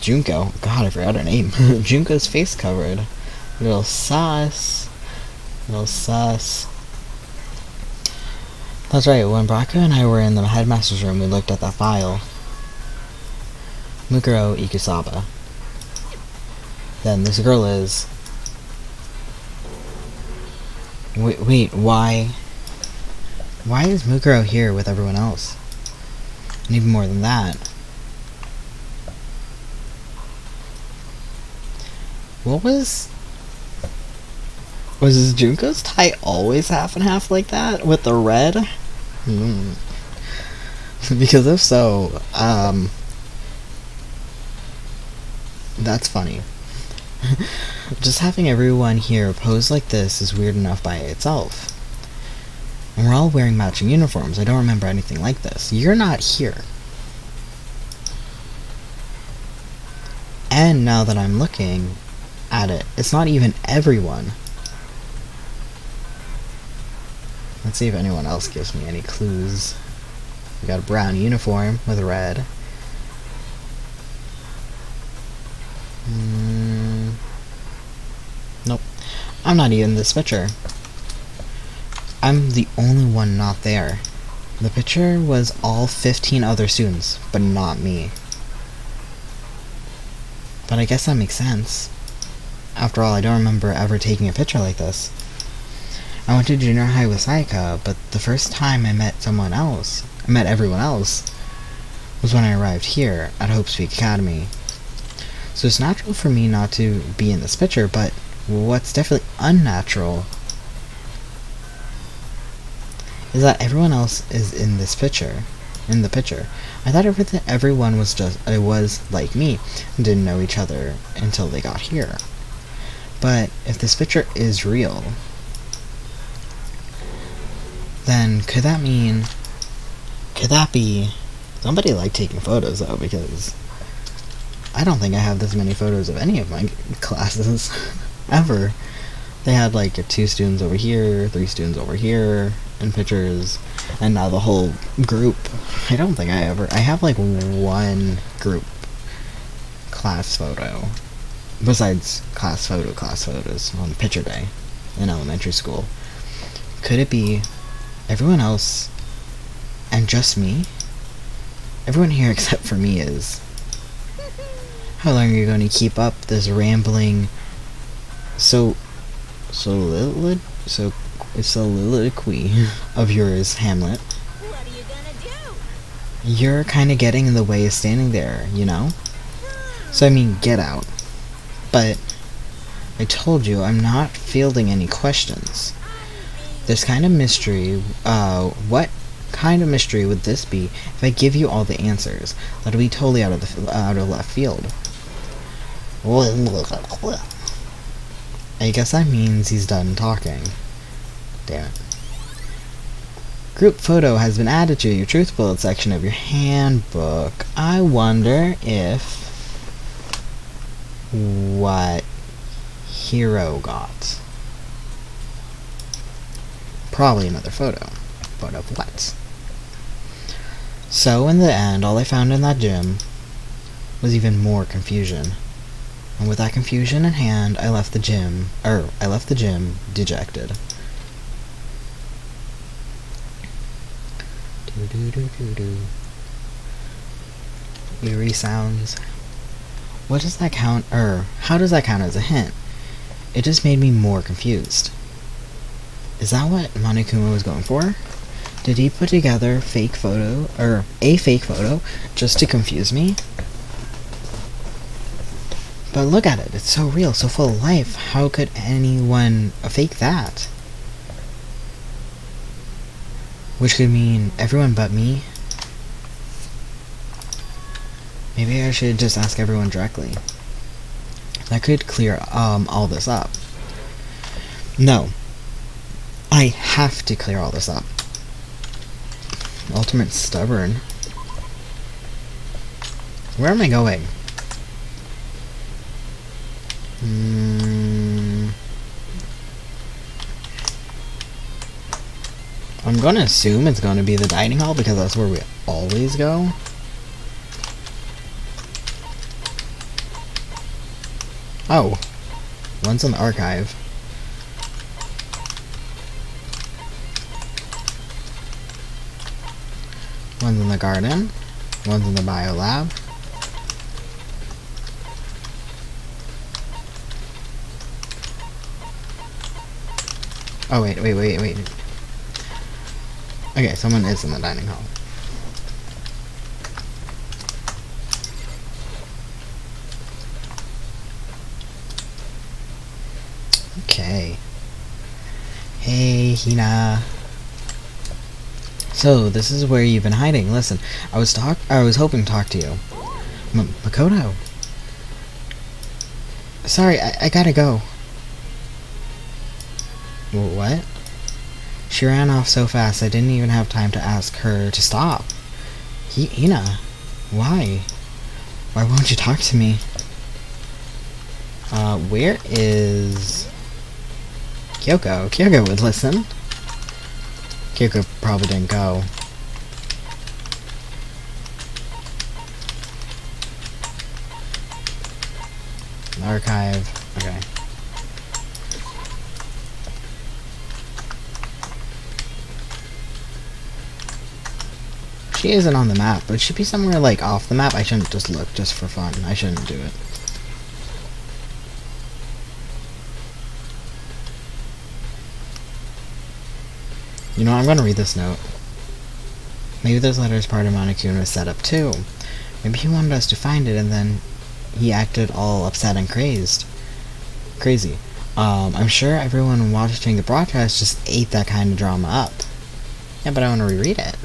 Junko, God, I forgot her name. Junko's face covered. A little sauce. little sus. That's right, when Braco and I were in the headmaster's room, we looked at that file. Mukuro Ikusaba. Then this girl is... Wait, why? Why is Mukuro here with everyone else? And even more than that. What was Junko's tie always half and half like that? With the red? Because if so, that's funny. Just having everyone here pose like this is weird enough by itself. And we're all wearing matching uniforms. I don't remember anything like this. You're not here. And now that I'm looking at it, it's not even everyone. Let's see if anyone else gives me any clues. We got a brown uniform with red. Nope. I'm not even in this picture. I'm the only one not there. The picture was all 15 other students, but not me. But I guess that makes sense. After all, I don't remember ever taking a picture like this. I went to junior high with Sayaka, but the first time I met everyone else, was when I arrived here at Hope Peak Academy. So it's natural for me not to be in this picture, but what's definitely unnatural is that everyone else is in this picture. I thought everyone was like me, and didn't know each other until they got here. But if this picture is real, then could that be somebody like taking photos though, because I don't think I have this many photos of any of my classes ever. They had like 2 students over here, 3 students over here in pictures, and now the whole group. I don't think I have like 1 group class photo, besides class photos on picture day in elementary school. Could it be everyone else and just me? Everyone here except for me is. How long are you going to keep up this rambling soliloquy of yours, Hamlet? What are you gonna do? You're kind of getting in the way of standing there, you know? So I mean, get out. But I told you I'm not fielding any questions. This kind of mystery, what kind of mystery would this be if I give you all the answers? That'll be totally out of left field. I guess that means he's done talking. Damn it. Group photo has been added to your truth bullet section of your handbook. I wonder if what Hero got. Probably another photo. But of what? So in the end, all I found in that gym was even more confusion. And with that confusion in hand, I left the gym dejected. Eerie sounds. What does that count, how does that count as a hint? It just made me more confused. Is that what Monokuma was going for? Did he put together a fake photo just to confuse me? But look at it, it's so real, so full of life. How could anyone fake that? Which could mean everyone but me. Maybe I should just ask everyone directly. That could clear all this up. No. I have to clear all this up. Ultimate stubborn. Where am I going? I'm gonna assume it's gonna be the dining hall because that's where we always go. Oh. One's in the archive. One's in the garden. One's in the bio lab. Oh, wait. Okay, someone is in the dining hall. Okay. Hey, Hina. So, this is where you've been hiding. Listen, I was hoping to talk to you. Makoto. Sorry, I gotta go. What? She ran off so fast I didn't even have time to ask her to stop. Hina, why? Why won't you talk to me? Where is Kyoko? Kyoko would listen. Kyoko probably didn't go. Archive. Okay. She isn't on the map, but it should be somewhere like off the map. I shouldn't just look just for fun. I shouldn't do it. You know, I'm gonna read this note. Maybe this letter is part of Monokuna's setup too. Maybe he wanted us to find it and then he acted all upset and crazy. I'm sure everyone watching the broadcast just ate that kind of drama up. Yeah, but I want to reread it.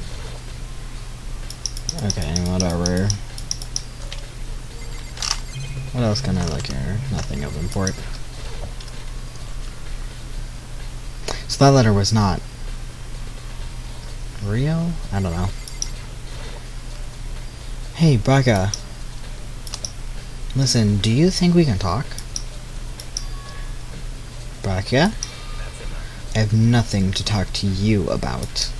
Okay, whatever. What else can I look here? Nothing of import. So that letter was not real? I don't know. Hey, Braga. Listen, do you think we can talk? Braga? I have nothing to talk to you about.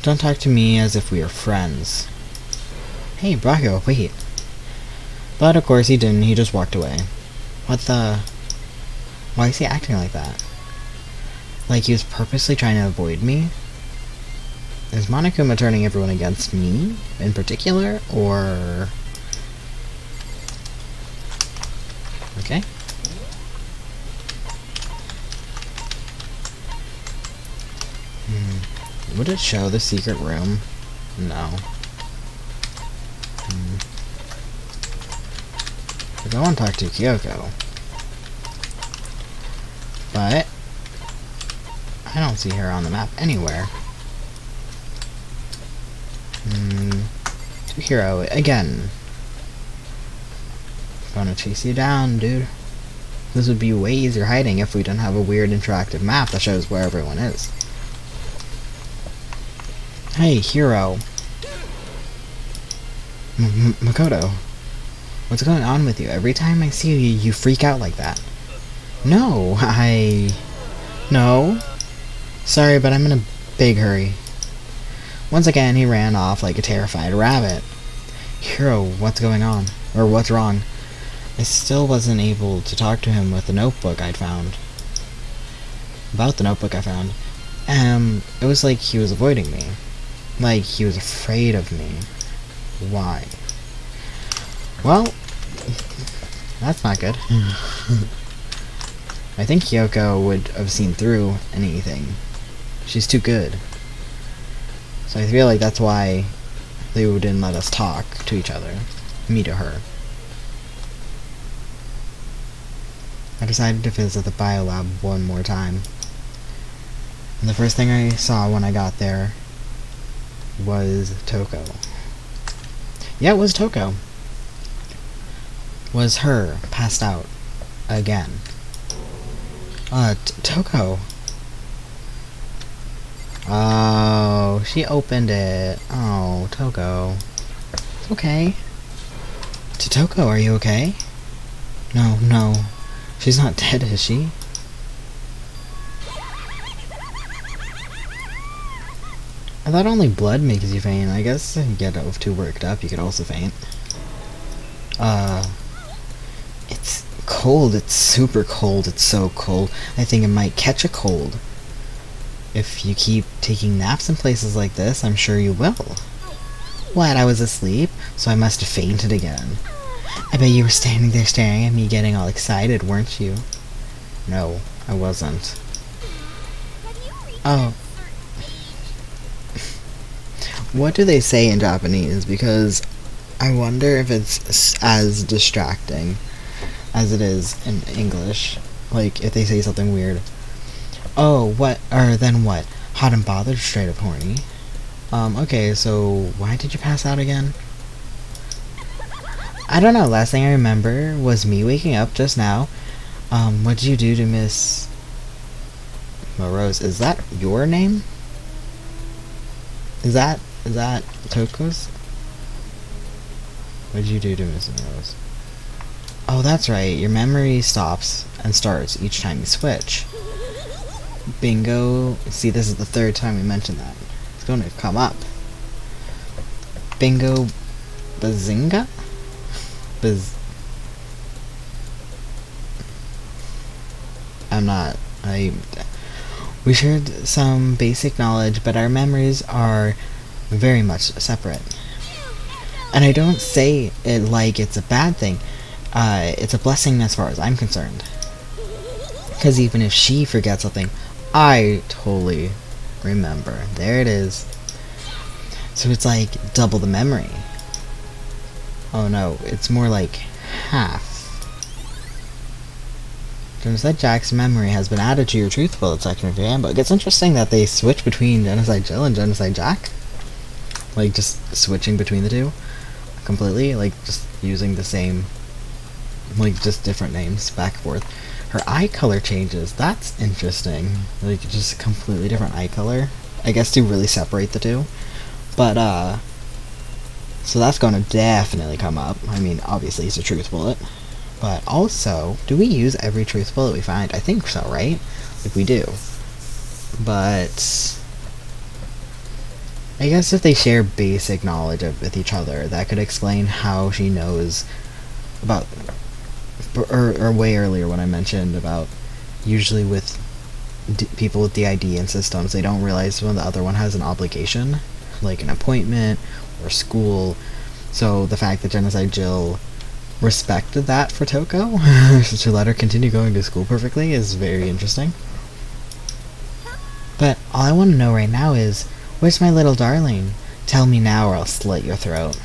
Don't talk to me as if we are friends. Hey, Braga, wait. But of course he didn't, he just walked away. What the... Why is he acting like that? Like he was purposely trying to avoid me? Is Monokuma turning everyone against me, in particular, or... Okay. Would it show the secret room? No. I go and talk to Kyoko. But I don't see her on the map anywhere. To Hero again. Gonna chase you down, dude. This would be way easier hiding if we didn't have a weird interactive map that shows where everyone is. Hey, Hero. Makoto. What's going on with you? Every time I see you, you freak out like that. No, No. Sorry, but I'm in a big hurry. Once again, he ran off like a terrified rabbit. Hero, what's going on? Or what's wrong? I still wasn't able to talk to him with the notebook I'd found. About the notebook I found. It was like he was avoiding me. Like he was afraid of me. Why? Well, that's not good. I think Kyoko would have seen through anything. She's too good. So I feel like that's why they didn't let us talk to each other. Me to her. I decided to visit the biolab one more time. And the first thing I saw when I got there was Toko. Yeah, it was Toko. Was her, passed out. Again. Toko. Oh, she opened it. Oh, Toko. It's okay. Toko, are you okay? No. She's not dead, is she? I thought only blood makes you faint. I guess if you get too worked up, you could also faint. It's cold. It's super cold. It's so cold. I think it might catch a cold. If you keep taking naps in places like this, I'm sure you will. What, I was asleep? So I must have fainted again. I bet you were standing there staring at me getting all excited, weren't you? No, I wasn't. Oh. What do they say in Japanese? Because I wonder if it's as distracting as it is in English. Like, if they say something weird. Oh, what? Or then what? Hot and bothered, straight up horny. Okay, so why did you pass out again? I don't know, last thing I remember was me waking up just now. What did you do to Miss Morose? Is that your name? Is that Toko's? What did you do to Miss Morose? Oh, that's right, your memory stops and starts each time you switch. Bingo. See, this is the third time we mentioned that. It's going to come up. Bingo Bazinga? We shared some basic knowledge, but our memories are very much separate. And I don't say it like it's a bad thing. It's a blessing as far as I'm concerned. Because even if she forgets something, I totally remember. There it is. So it's like double the memory. Oh no, it's more like half. Genocide Jack's memory has been added to your truth bullet section of your handbook. It's interesting that they switch between Genocide Jill and Genocide Jack. Like, just switching between the two. Completely. Like, just using the same... Like, just different names back and forth. Her eye color changes. That's interesting. Like, just completely different eye color. I guess to really separate the two. But, so that's going to definitely come up. I mean, obviously it's a truth bullet. But also, do we use every truth bullet we find? I think so, right? Like, we do. But I guess if they share basic knowledge with each other, that could explain how she knows about... Or way earlier when I mentioned about usually with people with the ID and systems, they don't realize when the other one has an obligation, like an appointment or school. So the fact that Genocide Jill respected that for Toko to let her continue going to school perfectly is very interesting. But all I want to know right now is, where's my little darling? Tell me now or I'll slit your throat.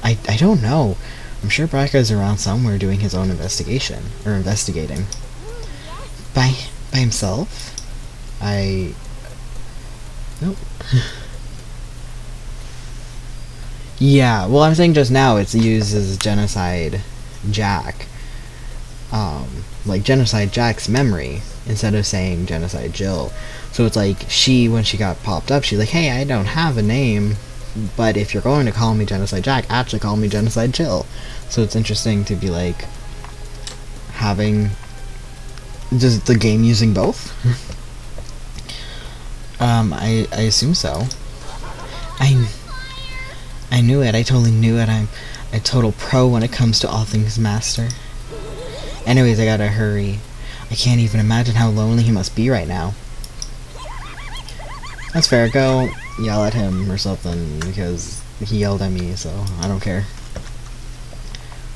I don't know. I'm sure Bracca's around somewhere doing his own investigation. Or investigating. By himself? Nope. Yeah, well, I'm saying just now it uses Genocide Jack. Like Genocide Jack's memory instead of saying Genocide Jill. So it's like when she got popped up, she's like, hey, I don't have a name, but if you're going to call me Genocide Jack, actually call me Genocide Jill. So it's interesting to be like having just the game using both. I assume so. I knew it. I totally knew it. I'm a total pro when it comes to all things master. Anyways, I gotta hurry. I can't even imagine how lonely he must be right now. That's fair. Go yell at him or something, because he yelled at me, so I don't care.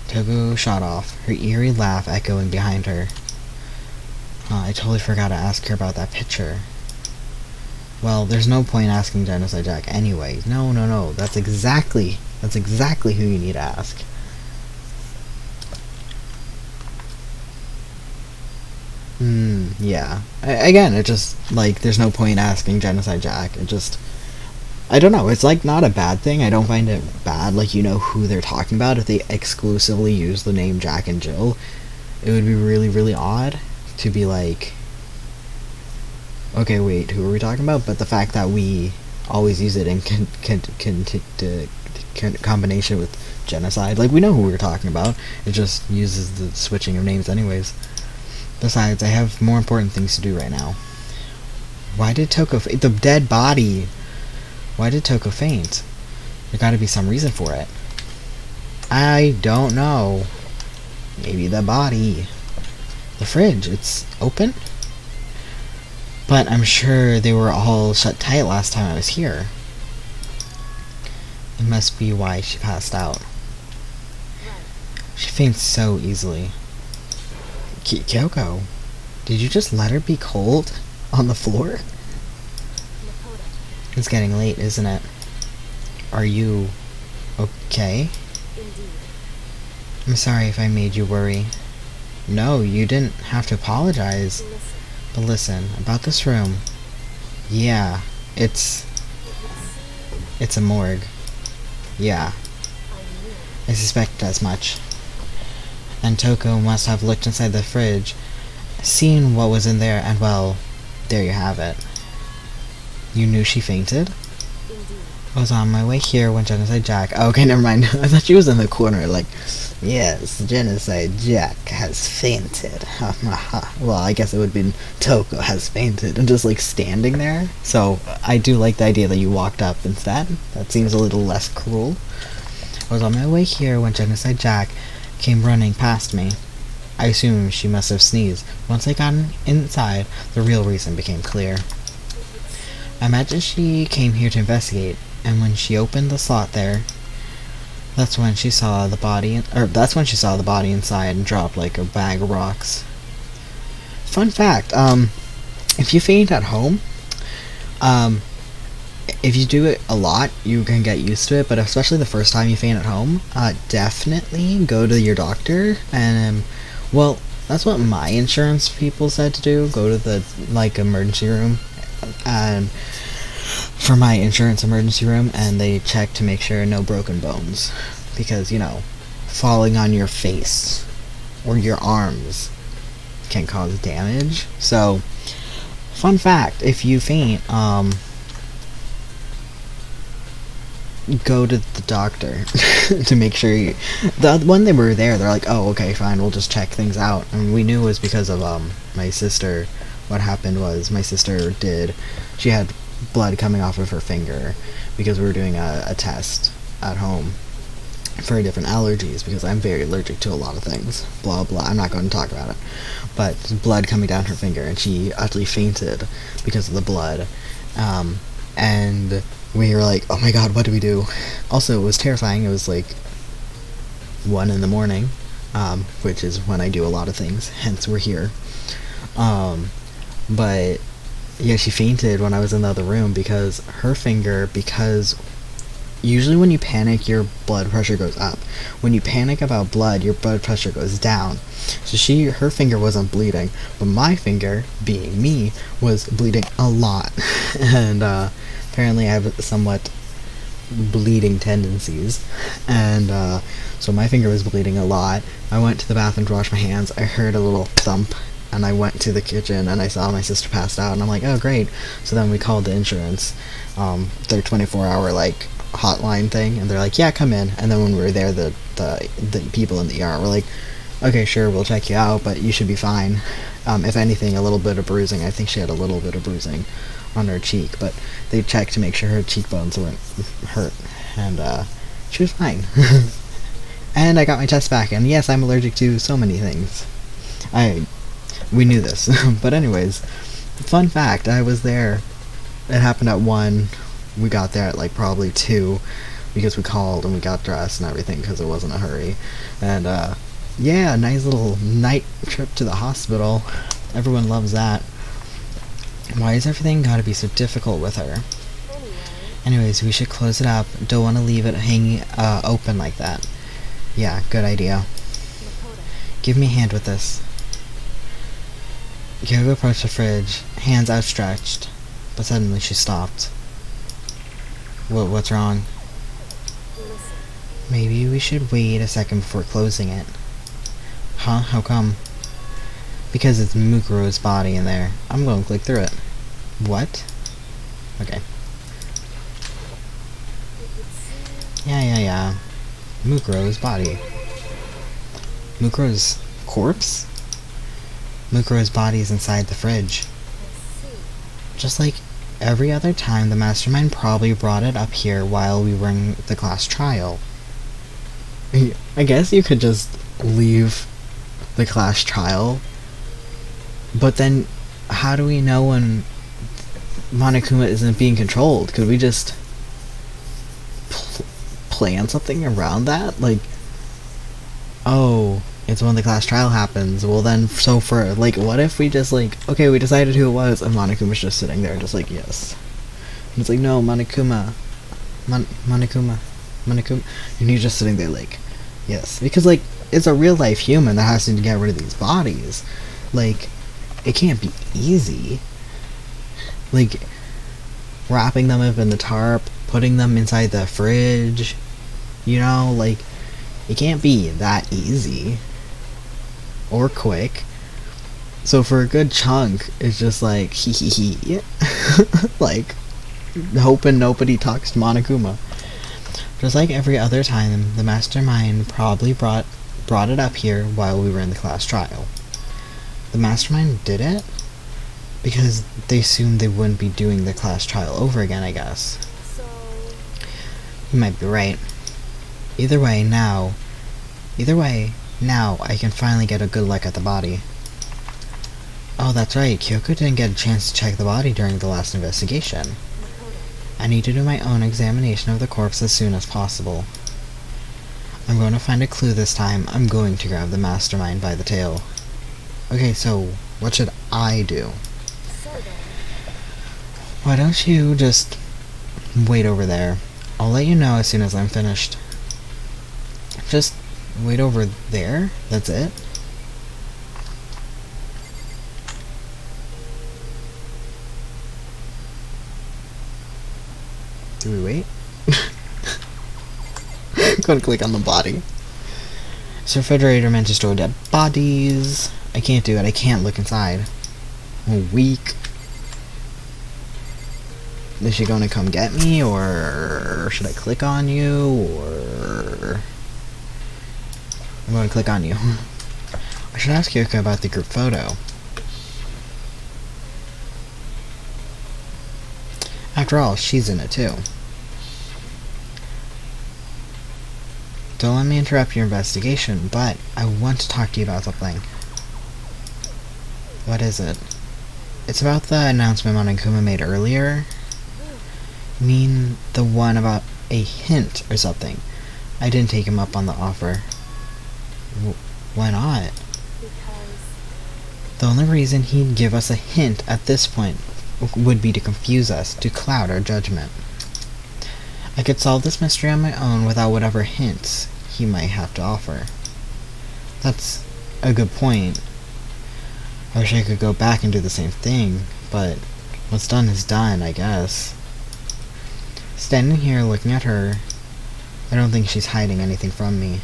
Togo shot off, her eerie laugh echoing behind her. I totally forgot to ask her about that picture. Well, there's no point asking Genocide Jack anyway. No. That's exactly who you need to ask. Yeah. Again, it just, like, there's no point asking Genocide Jack. It just... I don't know, it's, like, not a bad thing. I don't find it bad, like, you know who they're talking about. If they exclusively use the name Jack and Jill, it would be really, really odd to be like... Okay, wait, who are we talking about? But the fact that we always use it in combination with Genocide, like, we know who we're talking about. It just uses the switching of names anyways. Besides, I have more important things to do right now. Why did Toko faint? The dead body! Why did Toko faint? There gotta be some reason for it. I don't know. Maybe the body. The fridge, it's open? But I'm sure they were all shut tight last time I was here. It must be why she passed out. Right. She faints so easily. Kyoko, did you just let her be cold on the floor? Makoto. It's getting late, isn't it? Are you okay? Indeed. I'm sorry if I made you worry. No, you didn't have to apologize. Listen. But listen, about this room. Yeah, it's a morgue. Yeah, I knew. I suspected as much. And Toko must have looked inside the fridge, seen what was in there, and well, there you have it. You knew she fainted? Indeed. I was on my way here when Genocide Jack... Oh, okay, never mind. I thought she was in the corner, like, yes, Genocide Jack has fainted. Well, I guess it would have been Toko has fainted, and just, like, standing there. So, I do like the idea that you walked up instead. That seems a little less cruel. I was on my way here when Genocide Jack came running past me. I assume she must have sneezed. Once I got inside, the real reason became clear. I imagine she came here to investigate, and when she opened the slot there, that's when she saw the body inside and dropped like a bag of rocks. Fun fact, if you faint at home, if you do it a lot, you can get used to it, but especially the first time you faint at home, definitely go to your doctor, and, well, that's what my insurance people said to do, go to the, like, emergency room, and for my insurance emergency room, and they check to make sure no broken bones, because, you know, falling on your face or your arms can cause damage. So, fun fact, if you faint, go to the doctor to make sure when they were there, they're like, oh, okay, fine, we'll just check things out. And we knew it was because of my sister. What happened was my sister she had blood coming off of her finger because we were doing a test at home for different allergies, because I'm very allergic to a lot of things, blah blah, I'm not going to talk about it, but blood coming down her finger, and she actually fainted because of the blood, and we were like, oh my god, what do we do? Also, it was terrifying. It was like 1 in the morning, which is when I do a lot of things, hence we're here. But yeah, she fainted when I was in the other room because her finger, because usually when you panic, your blood pressure goes up. When you panic about blood, your blood pressure goes down. So her finger wasn't bleeding, but my finger, being me, was bleeding a lot. And apparently I have somewhat bleeding tendencies, and so my finger was bleeding a lot. I went to the bathroom to wash my hands. I heard a little thump, and I went to the kitchen, and I saw my sister passed out, and I'm like, oh great. So then we called the insurance, their 24-hour like hotline thing, and they're like, yeah, come in. And then when we were there, the people in the ER were like, okay, sure, we'll check you out, but you should be fine. If anything, a little bit of bruising. I think she had a little bit of bruising on her cheek, but they checked to make sure her cheekbones weren't hurt, and she was fine. And I got my test back, and yes, I'm allergic to so many things. We knew this. But anyways, fun fact, I was there. It happened at 1. We got there at like probably 2, because we called and we got dressed and everything because it wasn't a hurry. And yeah, nice little night trip to the hospital. Everyone loves that. Why is everything gotta be so difficult with her? Anyways, we should close it up. Don't want to leave it hanging open like that. Yeah, good idea. Give me a hand with this. Kyoko approached the fridge, hands outstretched, but suddenly she stopped. What's wrong? Maybe we should wait a second before closing it. Huh? How come? Because it's Mukuro's body in there. I'm going to click through it. What? Okay. Yeah. Mukuro's body. Mukuro's corpse? Mukuro's body is inside the fridge. Just like every other time, the mastermind probably brought it up here while we were in the class trial. I guess you could just leave the class trial, but then how do we know when Monokuma isn't being controlled? Could we just plan something around that? Like, oh, it's when the class trial happens. Well then, so for, like, what if we just, like, okay, we decided who it was, and Monokuma's just sitting there, just like, yes. And it's like, no, Monokuma. Monokuma. And he's just sitting there, like, yes. Because, like, it's a real-life human that has to get rid of these bodies. Like, it can't be easy. Like, wrapping them up in the tarp, putting them inside the fridge, you know, like, it can't be that easy. Or quick. So for a good chunk, it's just like, hee hee hee. Like, hoping nobody talks to Monokuma. Just like every other time, the mastermind probably brought it up here while we were in the class trial. The mastermind did it because they assumed they wouldn't be doing the class trial over again, I guess. So... You might be right. Either way, now I can finally get a good look at the body. Oh, that's right, Kyoko didn't get a chance to check the body during the last investigation. I need to do my own examination of the corpse as soon as possible. I'm going to find a clue this time. I'm going to grab the mastermind by the tail. Okay, so what should I do? So then... Why don't you just wait over there? I'll let you know as soon as I'm finished. Just wait over there? That's it? Do we wait? Gonna click on the body. This refrigerator meant to store dead bodies. I can't do it. I can't look inside. I'm weak. Is she gonna come get me, or should I click on you, or... I'm gonna click on you. I should ask Kyoko about the group photo. After all, she's in it too. Don't let me interrupt your investigation, but I want to talk to you about something. What is it? It's about the announcement Monokuma made earlier. I mean, the one about a hint or something. I didn't take him up on the offer. Why not? Because... The only reason he'd give us a hint at this point would be to confuse us, to cloud our judgment. I could solve this mystery on my own without whatever hints he might have to offer. That's a good point. I wish I could go back and do the same thing, but what's done is done, I guess. Standing here looking at her, I don't think she's hiding anything from me.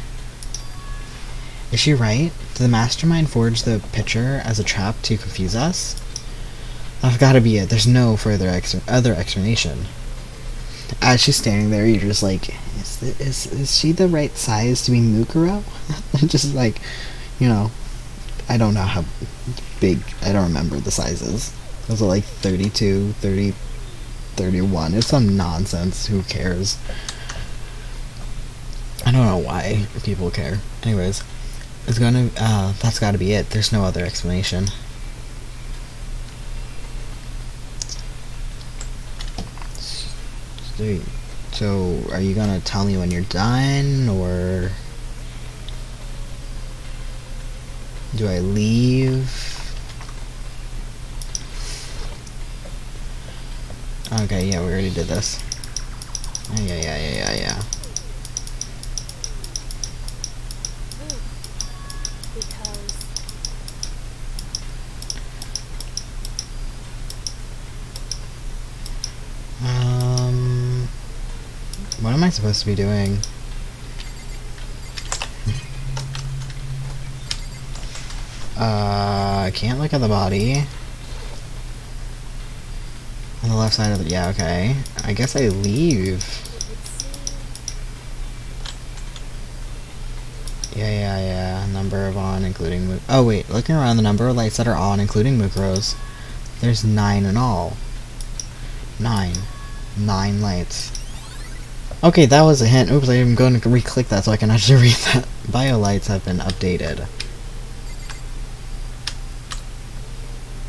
Is she right? Did the mastermind forge the picture as a trap to confuse us? That's gotta be it. There's no further other explanation. As she's standing there, you're just like, is she the right size to be Mukuro? Just like, you know, I don't know how big, I don't remember the sizes. Those are like 32, 30, 31. It's some nonsense. Who cares? I don't know why people care. Anyways, it's gonna, that's gotta be it. There's no other explanation. Sweet. So, are you gonna tell me when you're done, or do I leave? Okay, yeah, we already did this. Yeah. Because... What am I supposed to be doing? I can't look at the body. On the left side of the... Yeah, okay. I guess I leave. Yeah. Number of on, including... Oh, wait. Looking around, the number of lights that are on, including Mukuro's, there's 9 in all. 9 lights. Okay, that was a hint. Oops, I'm going to re-click that so I can actually read that. Bio lights have been updated.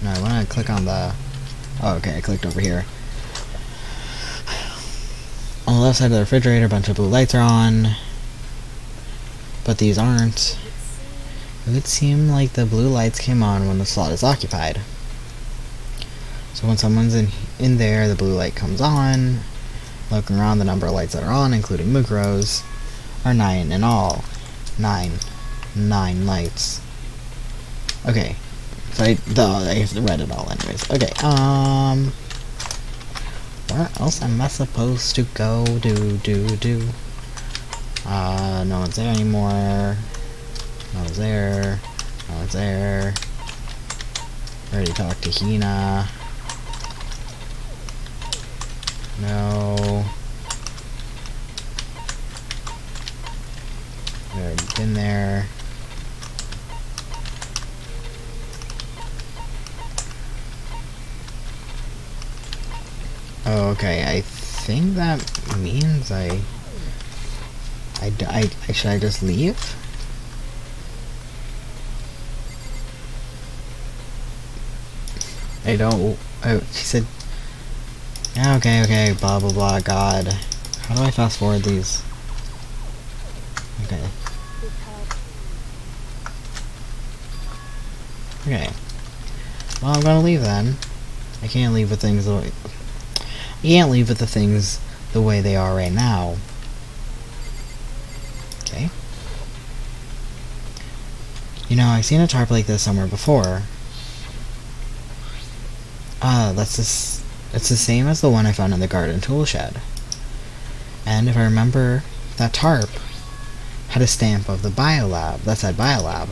No, I want to click on the... Oh, okay, I clicked over here. On the left side of the refrigerator, a bunch of blue lights are on. But these aren't. It would seem like the blue lights came on when the slot is occupied. So when someone's in there, the blue light comes on. Looking around, the number of lights that are on, including Mugro's, are 9 in all. 9 lights. Okay. So I read it all anyways. Okay, where else am I supposed to go? No one's there anymore. No one's there. No one's there. Already talked to Hina. No. I've already been there. Oh, okay. I think that means should I just leave? I don't. Oh, she said. Yeah, okay, blah blah blah. God, how do I fast forward these? Okay. Okay. Well, I'm gonna leave then. I can't leave with things the way. I can't leave with the things the way they are right now. Okay. You know, I've seen a tarp like this somewhere before. It's the same as the one I found in the garden tool shed. And if I remember, that tarp had a stamp of the biolab that said biolab.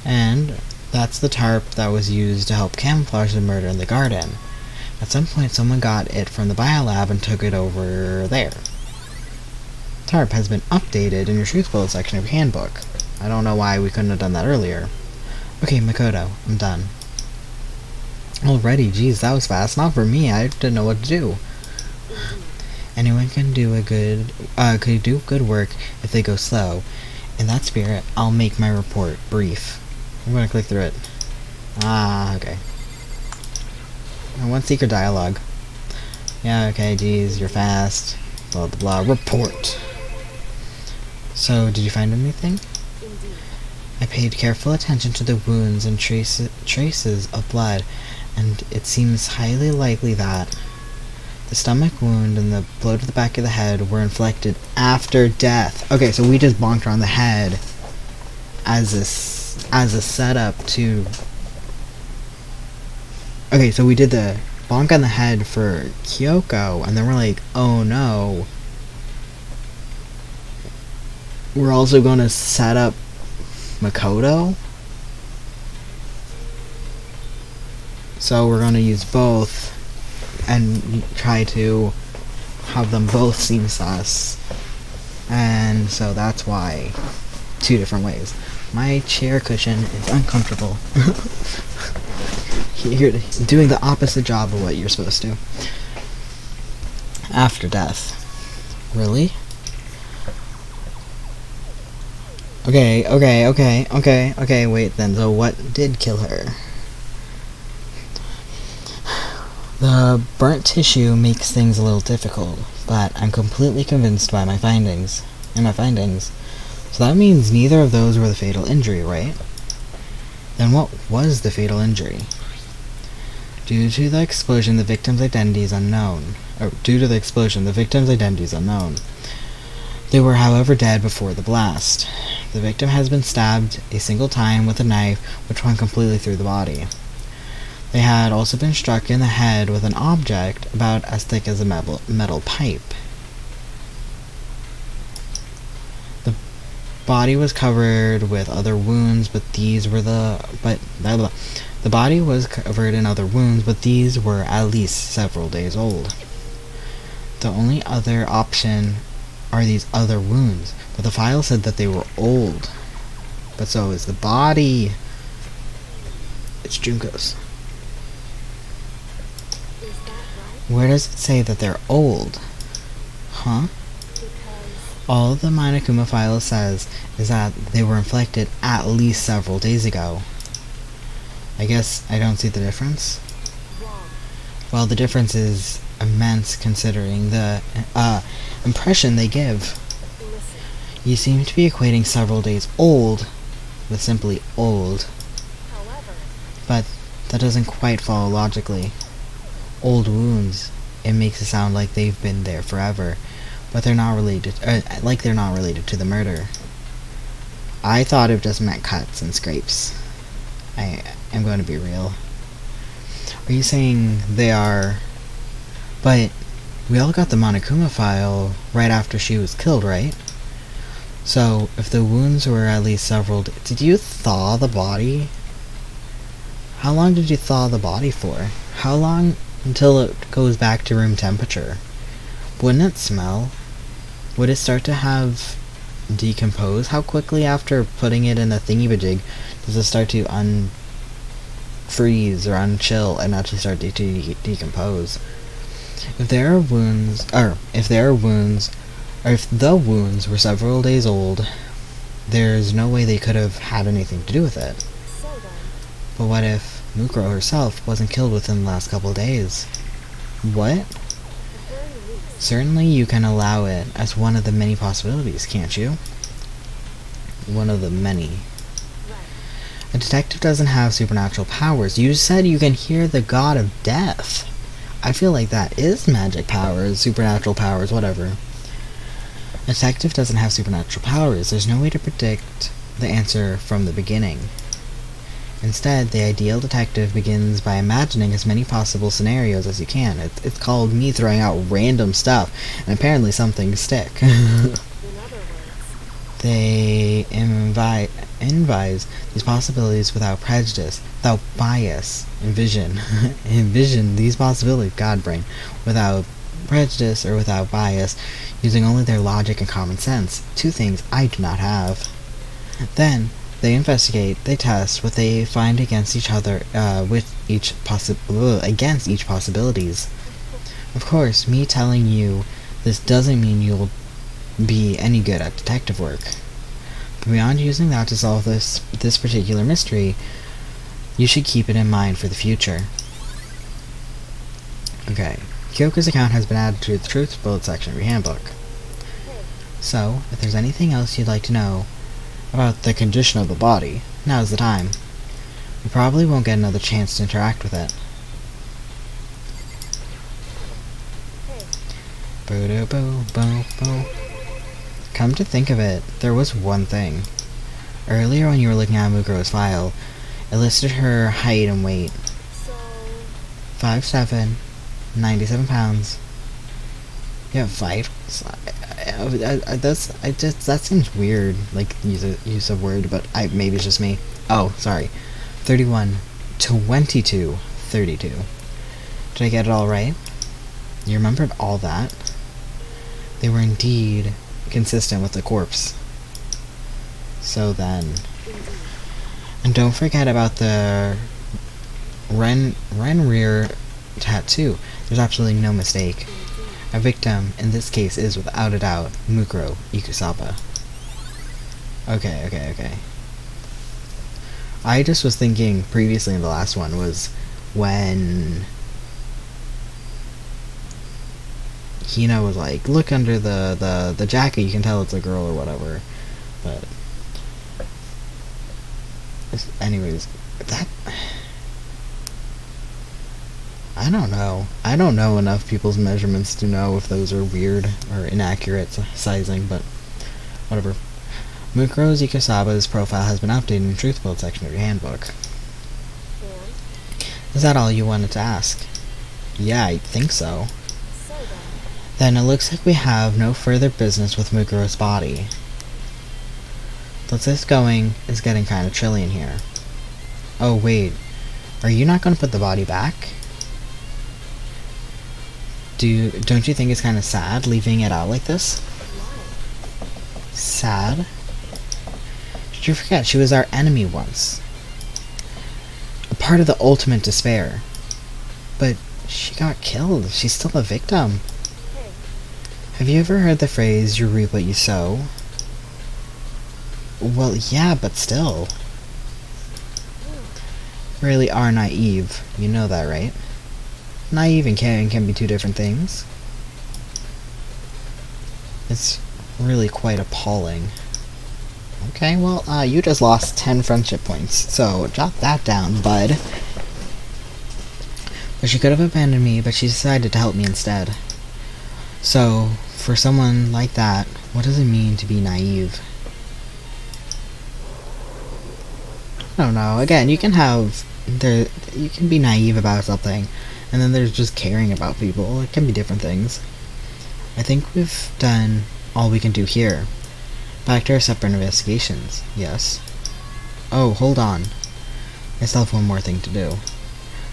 And that's the tarp that was used to help camouflage the murder in the garden. At some point, someone got it from the biolab and took it over there. Tarp has been updated in your truth bullet section of your handbook. I don't know why we couldn't have done that earlier. Okay, Makoto, I'm done. Alrighty, geez, that was fast. Not for me, I didn't know what to do. Anyone can do good work if they go slow. In that spirit, I'll make my report brief. I'm gonna click through it. Ah, okay. And one secret dialogue. Yeah, okay, geez, you're fast. Blah blah blah. Report. So, did you find anything? I paid careful attention to the wounds and traces of blood, and it seems highly likely that the stomach wound and the blow to the back of the head were inflicted after death. Okay, so we just bonked her on the head as a setup to... Okay, so we did the bonk on the head for Kyoko, and then we're like, oh no. We're also going to set up Makoto? So we're going to use both and try to have them both seem sus. And so that's why. 2 different ways. My chair cushion is uncomfortable. You're doing the opposite job of what you're supposed to. After death. Really? Okay, wait then. So what did kill her? The burnt tissue makes things a little difficult, but I'm completely convinced by my findings. So that means neither of those were the fatal injury, right? Then what was the fatal injury? Due to the explosion, the victim's identity is unknown. They were, however, dead before the blast. The victim has been stabbed a single time with a knife, which went completely through the body. They had also been struck in the head with an object about as thick as a metal pipe. The body was covered with other wounds, but these were the body was covered in other wounds, but these were at least several days old. The only other option are these other wounds, but the file said that they were old. But so is the body. It's Junko's. Where does it say that they're old? Huh? All the Monokuma file says is that they were inflicted at least several days ago. I guess I don't see the difference. Well, the difference is immense considering the impression they give. Listen. You seem to be equating several days old with simply old, However, but that doesn't quite follow logically. Old wounds, it makes it sound like they've been there forever, but they're not related, like they're not related to the murder. I thought it just meant cuts and scrapes. I am going to be real. Are you saying they are... But we all got the Monokuma file right after she was killed, right? So, if the wounds were at least several... Did you thaw the body? How long did you thaw the body for? How long until it goes back to room temperature? Wouldn't it smell? Would it start to have... decompose? How quickly after putting it in the thingy-majig does it start to unfreeze or unchill and actually start to decompose? If there are wounds, or if the wounds were several days old, there's no way they could have had anything to do with it. so then, But what if Mukuro herself wasn't killed within the last couple of days? What? at the very least, Certainly you can allow it as one of the many possibilities, can't you? One of the many. right. A detective doesn't have supernatural powers. You said you can hear the god of death. I feel like that is magic powers, supernatural powers, whatever. A detective doesn't have supernatural powers. There's no way to predict the answer from the beginning. Instead, the ideal detective begins by imagining as many possible scenarios as you can. It's called me throwing out random stuff, and apparently some things stick. In other words, They envise these possibilities without prejudice, without bias. Envision these possibilities, God brain, without prejudice or without bias, using only their logic and common sense, two things I do not have. Then, they investigate, they test what they find against each other, against each possibilities. Of course, me telling you this doesn't mean you'll be any good at detective work. But beyond using that to solve this particular mystery, you should keep it in mind for the future. Okay, Kyoko's account has been added to the Truth Bullet section of your handbook. hey, So, if there's anything else you'd like to know about the condition of the body, now's the time. You probably won't get another chance to interact with it. hey, Boo-doo-boo-boo-boo. Come to think of it, there was one thing. Earlier when you were looking at Mukuro's file, it listed her height and weight. so, 5'7", 97 pounds. Yeah, 5. That seems weird, like use of word, but maybe it's just me. Oh, sorry. 31, 22, 32. Did I get it all right? You remembered all that? They were indeed consistent with the corpse. So then... indeed, And don't forget about the rear tattoo. There's absolutely no mistake. indeed. A victim, in this case, is without a doubt Mukuro Ikusaba. Okay. I just was thinking previously in the last one was when Hina was like, look under the jacket, you can tell it's a girl or whatever. But anyways, that... I don't know. I don't know enough people's measurements to know if those are weird or inaccurate sizing, but whatever. Mukuro Ikusaba's profile has been updated in the Truth Bullet section of your handbook. And, Is that all you wanted to ask? Yeah, I think so. so Then then, it looks like we have no further business with Mukuro's body. Let's get going. It's getting kind of chilly in here. Oh wait, are you not going to put the body back? Don't you think it's kind of sad leaving it out like this? why? Sad? Did you forget she was our enemy once? A part of the ultimate despair. But she got killed. She's still a victim. Hey, Have you ever heard the phrase, you reap what you sow? Well, yeah, but still. You really are naive. You know that, right? naive and caring can be two different things. It's really quite appalling. Okay, well, you just lost 10 friendship points, so jot that down, bud. But she could have abandoned me, but she decided to help me instead. So, for someone like that, what does it mean to be naive? I don't know. Again, you can be naive about something, and then there's just caring about people. It can be different things. I think we've done all we can do here. Back to our separate investigations. Yes. Oh, hold on. I still have one more thing to do.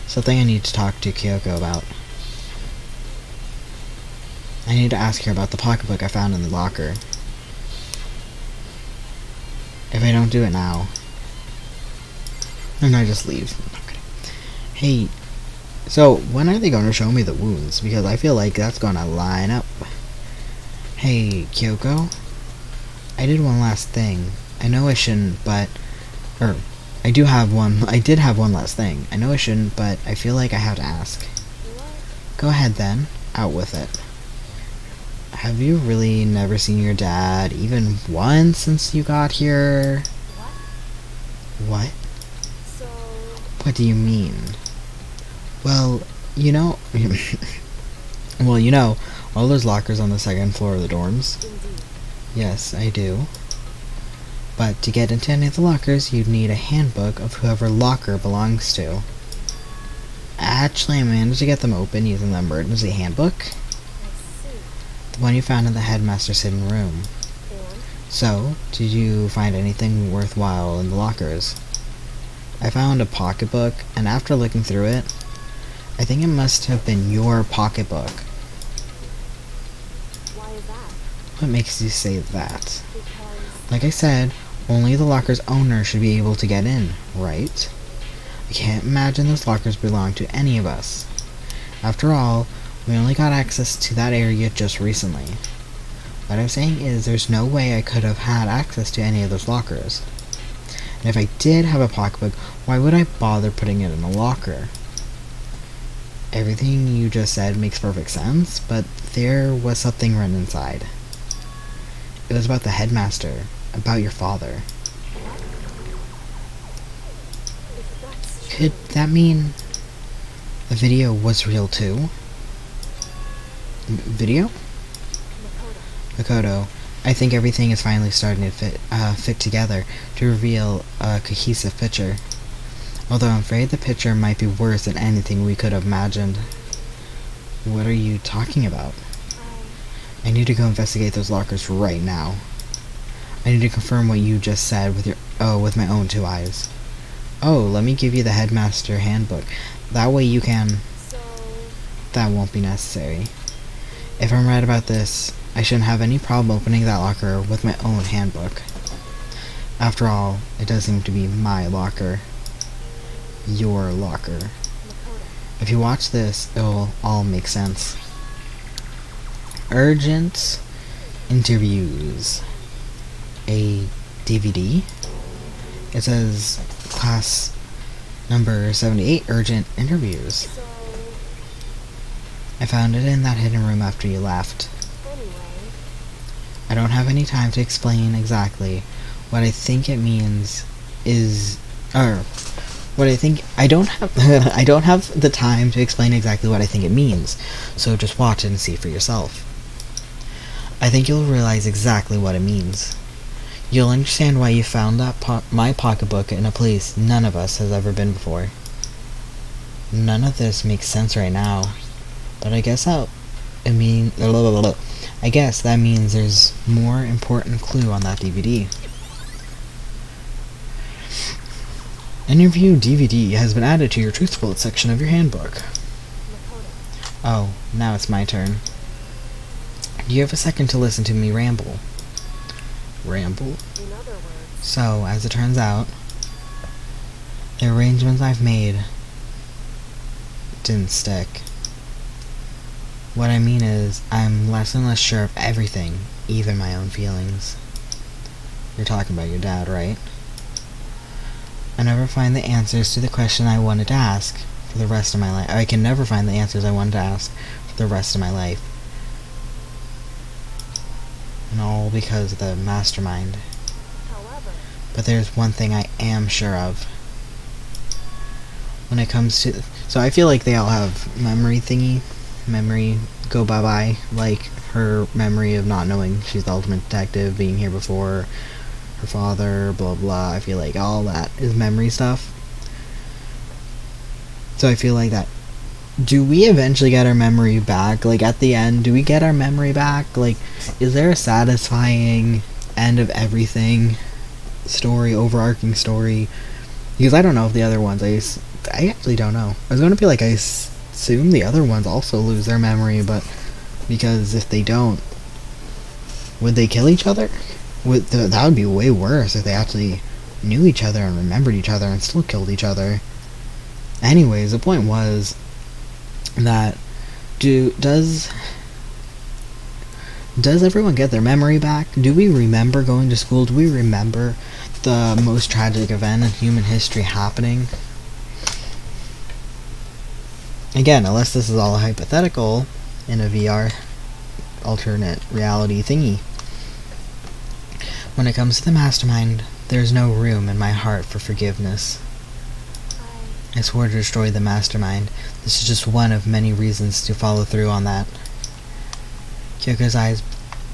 Something I need to talk to Kyoko about. I need to ask her about the pocketbook I found in the locker. If I don't do it now, then I just leave. Okay. Hey, so when are they going to show me the wounds? Because I feel like that's going to line up. Hey, Kyoko? I did one last thing. I know I shouldn't, but... I did have one last thing. I know I shouldn't, but I feel like I have to ask. Go ahead then. Out with it. Have you really never seen your dad even once since you got here? What? So, What do you mean? Well, all those lockers on the second floor of the dorms? indeed. Yes, I do. But to get into any of the lockers, you'd need a handbook of whoever locker belongs to. Actually, I managed to get them open using the emergency handbook. I see. The one you found in the headmaster's hidden room. And? So, did you find anything worthwhile in the lockers? I found a pocketbook, and after looking through it, I think it must have been your pocketbook. Why is that? What makes you say that? Because... Like I said, only the locker's owner should be able to get in, right? I can't imagine those lockers belong to any of us. After all, we only got access to that area just recently. What I'm saying is, there's no way I could have had access to any of those lockers. And if I did have a pocketbook, why would I bother putting it in a locker? Everything you just said makes perfect sense, but there was something written inside. It was about the headmaster, about your father. if that's true, Could that mean the video was real too? Video? Makoto, Makoto, I think everything is finally starting to fit together to reveal a cohesive picture. Although I'm afraid the picture might be worse than anything we could have imagined. What are you talking about? I need to go investigate those lockers right now. I need to confirm what you just said with my own two eyes. Oh, let me give you the headmaster handbook. That way you can... so... That won't be necessary. If I'm right about this, I shouldn't have any problem opening that locker with my own handbook. After all, it does seem to be my locker. Your locker. Makoto, If you watch this, it'll all make sense. Urgent interviews. A DVD? It says class number 78 urgent interviews. so... I found it in that hidden room after you left. anyway... I don't have any time to explain exactly what I think it means I don't have I don't have the time to explain exactly what I think it means, so just watch it and see for yourself. I think you'll realize exactly what it means. You'll understand why you found my pocketbook in a place none of us has ever been before. None of this makes sense right now, but I guess that means there's more important clue on that DVD. Interview DVD has been added to your Truth Bullet section of your handbook. Makoto, Oh, now it's my turn. Do you have a second to listen to me ramble? Ramble? in other words... So, as it turns out, the arrangements I've made didn't stick. What I mean is, I'm less and less sure of everything, even my own feelings. You're talking about your dad, right? I never find the answers to the question I wanted to ask. for the rest of my life. I can never find the answers I wanted to ask for the rest of my life. And all because of the mastermind. However, But there's one thing I am sure of. When it comes to... So I feel like they all have memory go bye-bye. Like her memory of not knowing she's the ultimate detective, being here before, her father, blah blah. I feel like all that is memory stuff. So I feel like that... Do we eventually get our memory back? Like at the end, do we get our memory back? Like, is there a satisfying end of everything? Story, overarching story? Because I don't know if the other ones, I actually don't know. I was going to be like, I assume the other ones also lose their memory, but because if they don't, would they kill each other? That would be way worse if they actually knew each other and remembered each other and still killed each other. Anyways, the point was that does everyone get their memory back? Do we remember going to school? Do we remember the most tragic event in human history happening? Again, unless this is all hypothetical in a VR alternate reality thingy. When it comes to the mastermind, there's no room in my heart for forgiveness. I swore to destroy the mastermind. This is just one of many reasons to follow through on that. Kyoko's eyes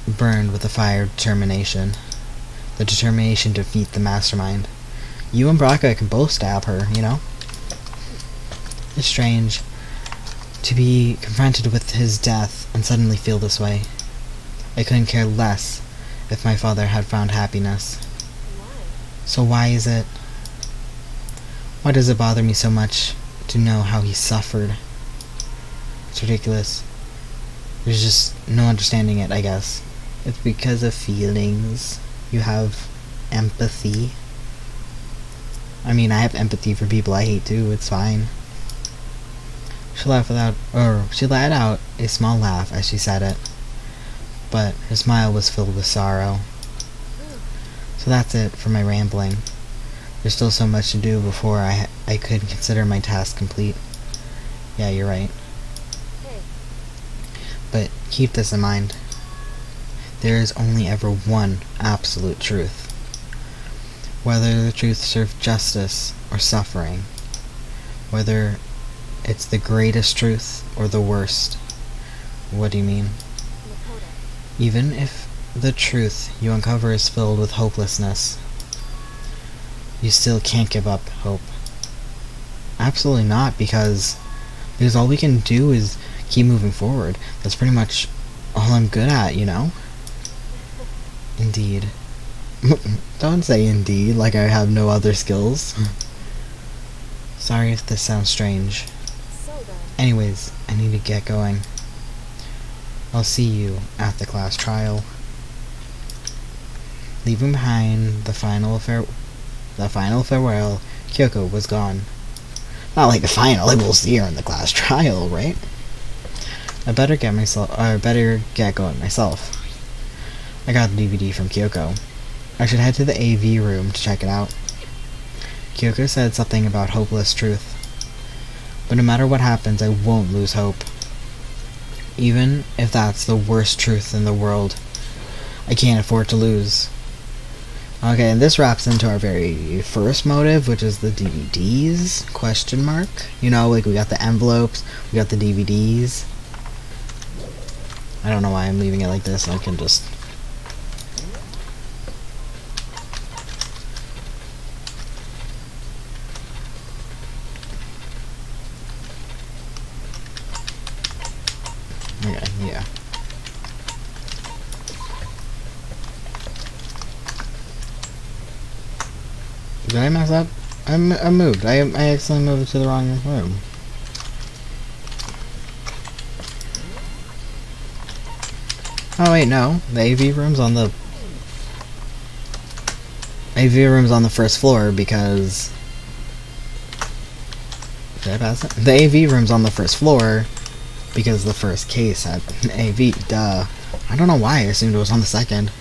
burned with the fire of determination. The determination to defeat the mastermind. You and Braca can both stab her, you know? It's strange to be confronted with his death and suddenly feel this way. I couldn't care less if my father had found happiness. why? So why is it? Why does it bother me so much to know how he suffered? It's ridiculous. There's just no understanding it, I guess. It's because of feelings. You have empathy. I mean, I have empathy for people I hate too, it's fine. She let out a small laugh as she said it, but her smile was filled with sorrow. So that's it for my rambling. There's still so much to do before I could consider my task complete. Yeah, you're right. Hey, But keep this in mind. There is only ever one absolute truth. Whether the truth serves justice or suffering, whether it's the greatest truth or the worst. What do you mean? Makoto. Even if the truth you uncover is filled with hopelessness, you still can't give up hope. Absolutely not, because all we can do is keep moving forward. That's pretty much all I'm good at, you know? Indeed. Don't say indeed like I have no other skills. Sorry if this sounds strange. So then, Anyways, I need to get going. I'll see you at the class trial. Leaving behind the final farewell, Kyoko was gone. Not like the final, like we'll see her in the class trial, right? I better get going myself. I got the DVD from Kyoko. I should head to the AV room to check it out. Kyoko said something about hopeless truth. But no matter what happens, I won't lose hope. Even if that's the worst truth in the world, I can't afford to lose. Okay, and this wraps into our very first motive, which is the DVDs, question mark. You know, like we got the envelopes, we got the DVDs. I don't know why I'm leaving it like this, I can just... Okay, yeah. Did I mess up? I moved. I accidentally moved to the wrong room. Oh wait, no. The AV room's on the... AV room's on the first floor because... Did I pass it? The AV room's on the first floor because the first case had AV. Duh. I don't know why I assumed it was on the second.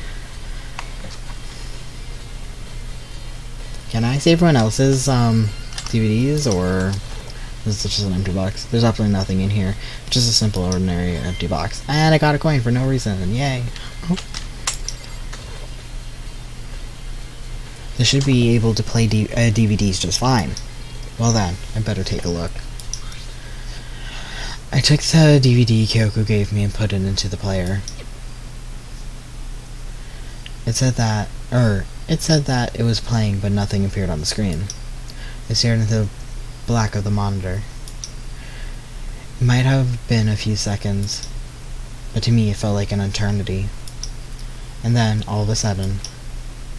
Can I see everyone else's DVDs, or This is just an empty box. There's absolutely nothing in here. Just a simple, ordinary, empty box. And I got a coin for no reason. Yay. Oh. This should be able to play DVDs just fine. Well then, I better take a look. I took the DVD Kyoko gave me and put it into the player. It said that it was playing, but nothing appeared on the screen. I stared into the black of the monitor. It might have been a few seconds, but to me it felt like an eternity. And then, all of a sudden,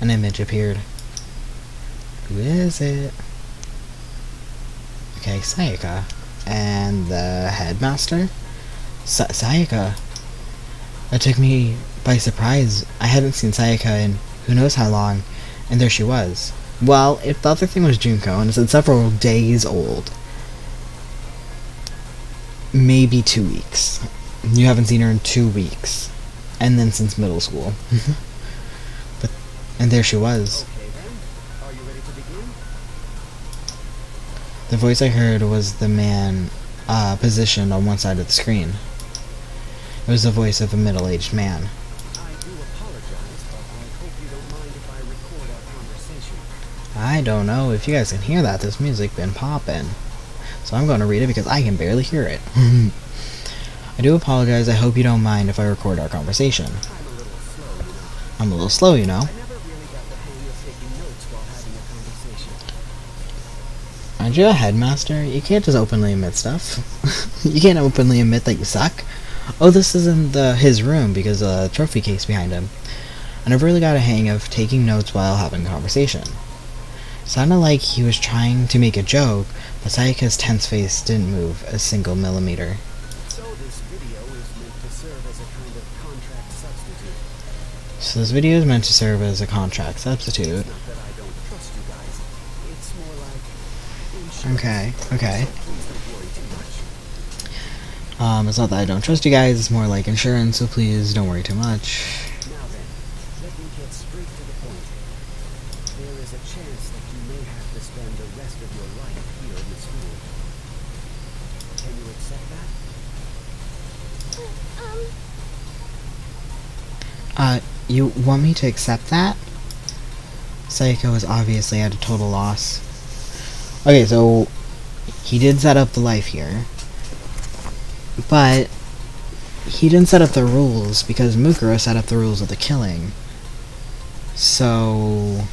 an image appeared. Who is it? Okay, Sayaka. And the headmaster? Sayaka. That took me by surprise. I hadn't seen Sayaka in who knows how long, and there she was. Well, if the other thing was Junko, and it said several days old, maybe 2 weeks. You haven't seen her in 2 weeks. And then since middle school. And there she was. Okay then, are you ready to begin? The voice I heard was the man positioned on one side of the screen. It was the voice of a middle-aged man. I do apologize, but I hope you don't mind if I record our conversation. I don't know if you guys can hear that. This music been poppin'. So I'm going to read it because I can barely hear it. I do apologize. I hope you don't mind if I record our conversation. I'm a little slow, you know. I'm a little slow, you know. I never really got the hang of taking notes while having a conversation. Aren't you a headmaster? You can't just openly admit stuff. You can't openly admit that you suck. Oh, this isn't his room because a trophy case behind him. I never really got a hang of taking notes while having a conversation. Sounded like he was trying to make a joke, but Sayaka's tense face didn't move a single millimeter. So this video is meant to serve as a kind of contract substitute. So this video is meant to serve as a contract substitute. It's not that I don't trust you guys. It's more like insurance. Okay. So please don't worry too much. It's not that I don't trust you guys, it's more like insurance, so please don't worry too much. Now then, let me get straight to the point. There is a chance that you may have to spend the rest of your life here in the school. Can you accept that? You want me to accept that? Sayaka was obviously at a total loss. Okay, so he did set up the life here. But he didn't set up the rules because Mukuro set up the rules of the killing. So...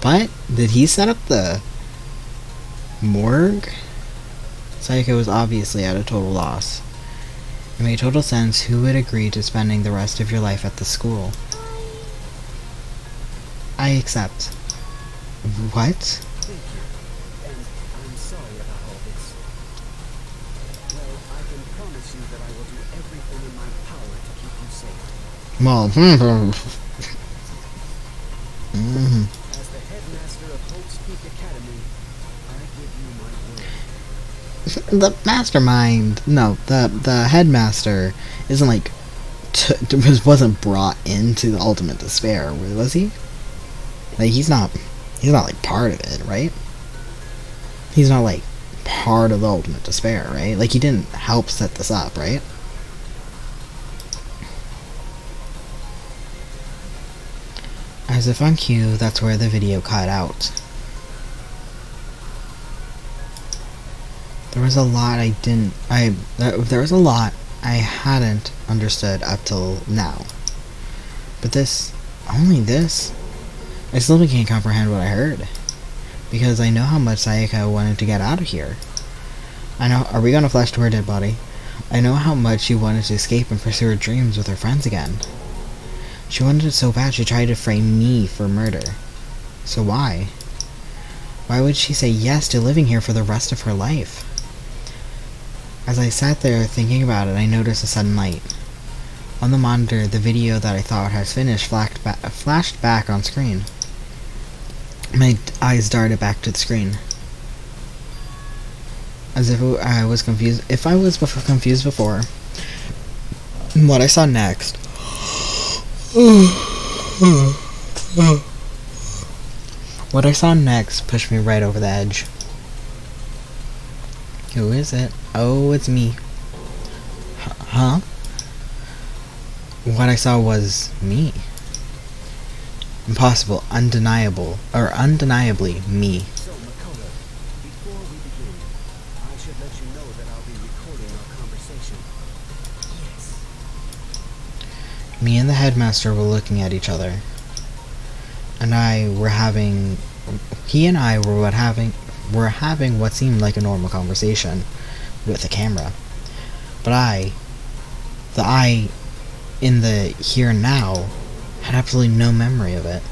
But did he set up the morgue? Sayaka was obviously at a total loss. It made total sense. Who would agree to spending the rest of your life at the school? I accept. What? Thank you. And I'm sorry about all this. Well, I can promise you that I will do everything in my power to keep you safe. Well, As the headmaster of Hope's Peak Academy, I give you my word. the mastermind. No, the headmaster isn't like wasn't brought into the ultimate despair, was he? Like he's not like part of it, right? He's not like part of the ultimate despair, right? Like he didn't help set this up, right? As if on cue, that's where the video cut out. There was a lot there was a lot I hadn't understood up till now. But only this, I still can't comprehend what I heard. Because I know how much Sayaka wanted to get out of here. Are we gonna flash to her dead body? I know how much she wanted to escape and pursue her dreams with her friends again. She wanted it so bad she tried to frame me for murder. So why? Why would she say yes to living here for the rest of her life? As I sat there thinking about it, I noticed a sudden light. On the monitor, the video that I thought had finished flashed back on screen. My eyes darted back to the screen. As if I was confused. If I was confused before, what I saw next... What I saw next pushed me right over the edge. Who is it? Oh, it's me. Huh? What I saw was me. Impossible, undeniable, or undeniably me. So, Makoto, before we begin, I should let you know that I'll be recording our conversation. Yes. Me and the headmaster were looking at each other. He and I were having what seemed like a normal conversation with a camera. But the I in the here and now, had absolutely no memory of it.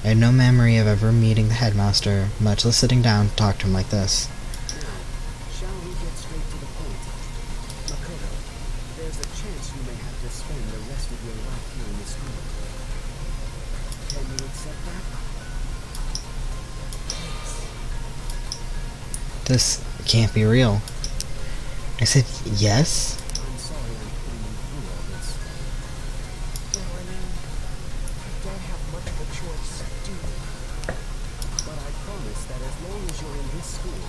I had no memory of ever meeting the headmaster, much less sitting down to talk to him like this. Shall we get straight to the point? Makoto, there's a chance you may have to spend the rest of your life here in the school. Can you accept that? This can't be real. I said yes? I'm sorry I'm putting you through all this. Well, I mean, I don't have much of a choice, do you? But I promise that as long as you're in this school,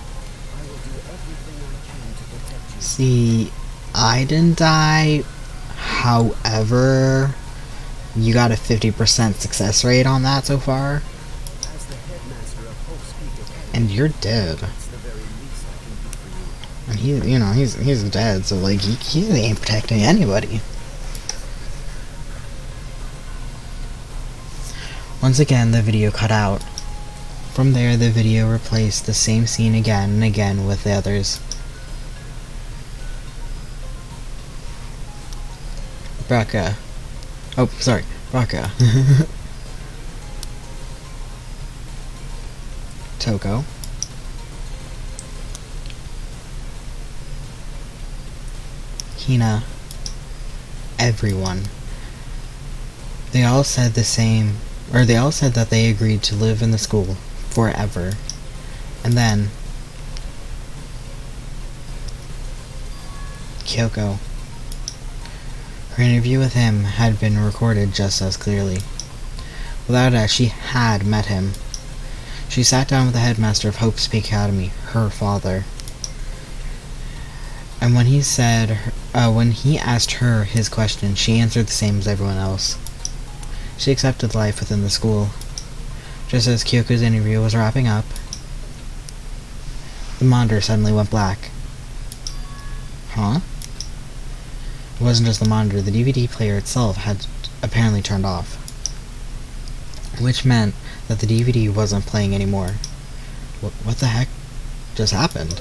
I will do everything I can to protect you. See, I didn't die. However, you got a 50% success rate on that so far. As the headmaster of Hope's Peak Academy, And you're dead. that's the very least I can do for you. And he's dead, so like he ain't protecting anybody. Once again, the video cut out. From there, the video replaced the same scene again and again with the others. Braca. Oh, sorry, Braca. Toko. Hina. Everyone. They all said the same, or they all said that they agreed to live in the school forever. And then Kyoko. Her interview with him had been recorded just as clearly. Without a doubt, she had met him. She sat down with the headmaster of Hope's Peak Academy, her father. And when he asked her his question, she answered the same as everyone else. She accepted life within the school. Just as Kyoko's interview was wrapping up, the monitor suddenly went black. Huh? It wasn't just the monitor, the DVD player itself had apparently turned off. Which meant that the DVD wasn't playing anymore. What the heck just happened?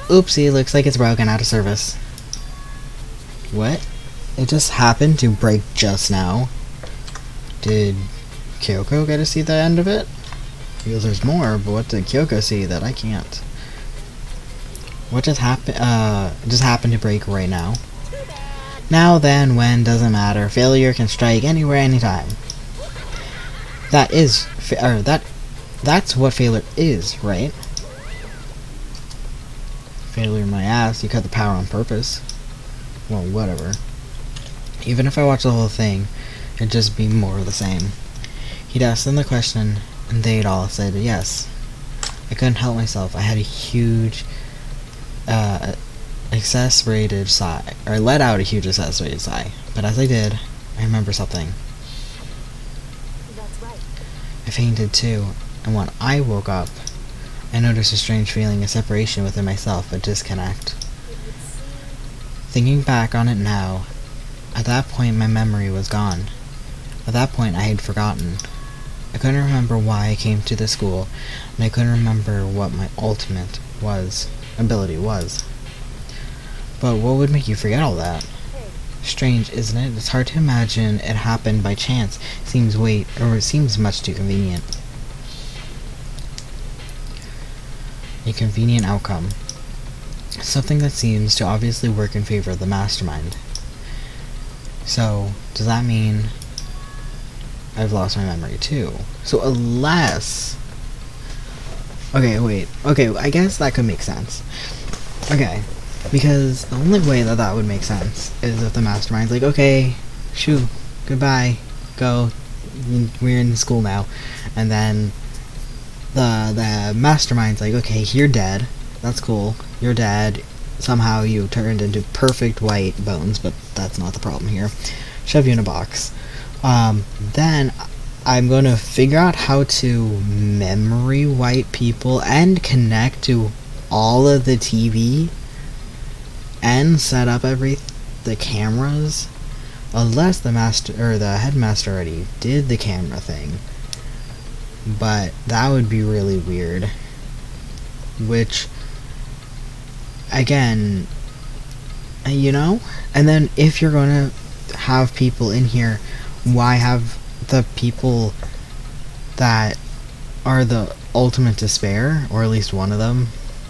Oopsie, looks like it's broken out of service. What? It just happened to break just now. Did Kyoko get to see the end of it? Because there's more, but what did Kyoko see that I can't? What just happened to break right now? Now then, when, doesn't matter. Failure can strike anywhere, anytime. That's what failure is, right? Failure my ass, you cut the power on purpose. Well, whatever. Even if I watch the whole thing, it'd just be more of the same. He'd ask them the question, and they'd all said yes. I couldn't help myself. I had a huge excess-rated sigh, or let out a huge excess-rated sigh. But as I did, I remember something. That's right. I fainted too, and when I woke up, I noticed a strange feeling of separation within myself, a disconnect. It would seem Thinking back on it now, at that point my memory was gone. At that point I had forgotten. I couldn't remember why I came to the school, and I couldn't remember what my ultimate ability was. But what would make you forget all that? hey, Strange, isn't it? It's hard to imagine it happened by chance. It seems much too convenient. A convenient outcome. Something that seems to obviously work in favor of the mastermind. So, does that mean I've lost my memory too? So unless... Okay, wait. Okay, I guess that could make sense. Okay, because the only way that that would make sense is if the mastermind's like, okay, shoo, goodbye, go, we're in school now, and then the mastermind's like, okay, you're dead. That's cool. You're dead. Somehow you turned into perfect white bones, but that's not the problem here. Shove you in a box. Then I'm going to figure out how to memory wipe people and connect to all of the TV and set up the cameras. Unless the headmaster already did the camera thing. But that would be really weird. Which, again, you know? And then if you're gonna have people in here, why have the people that are the ultimate despair, or at least one of them,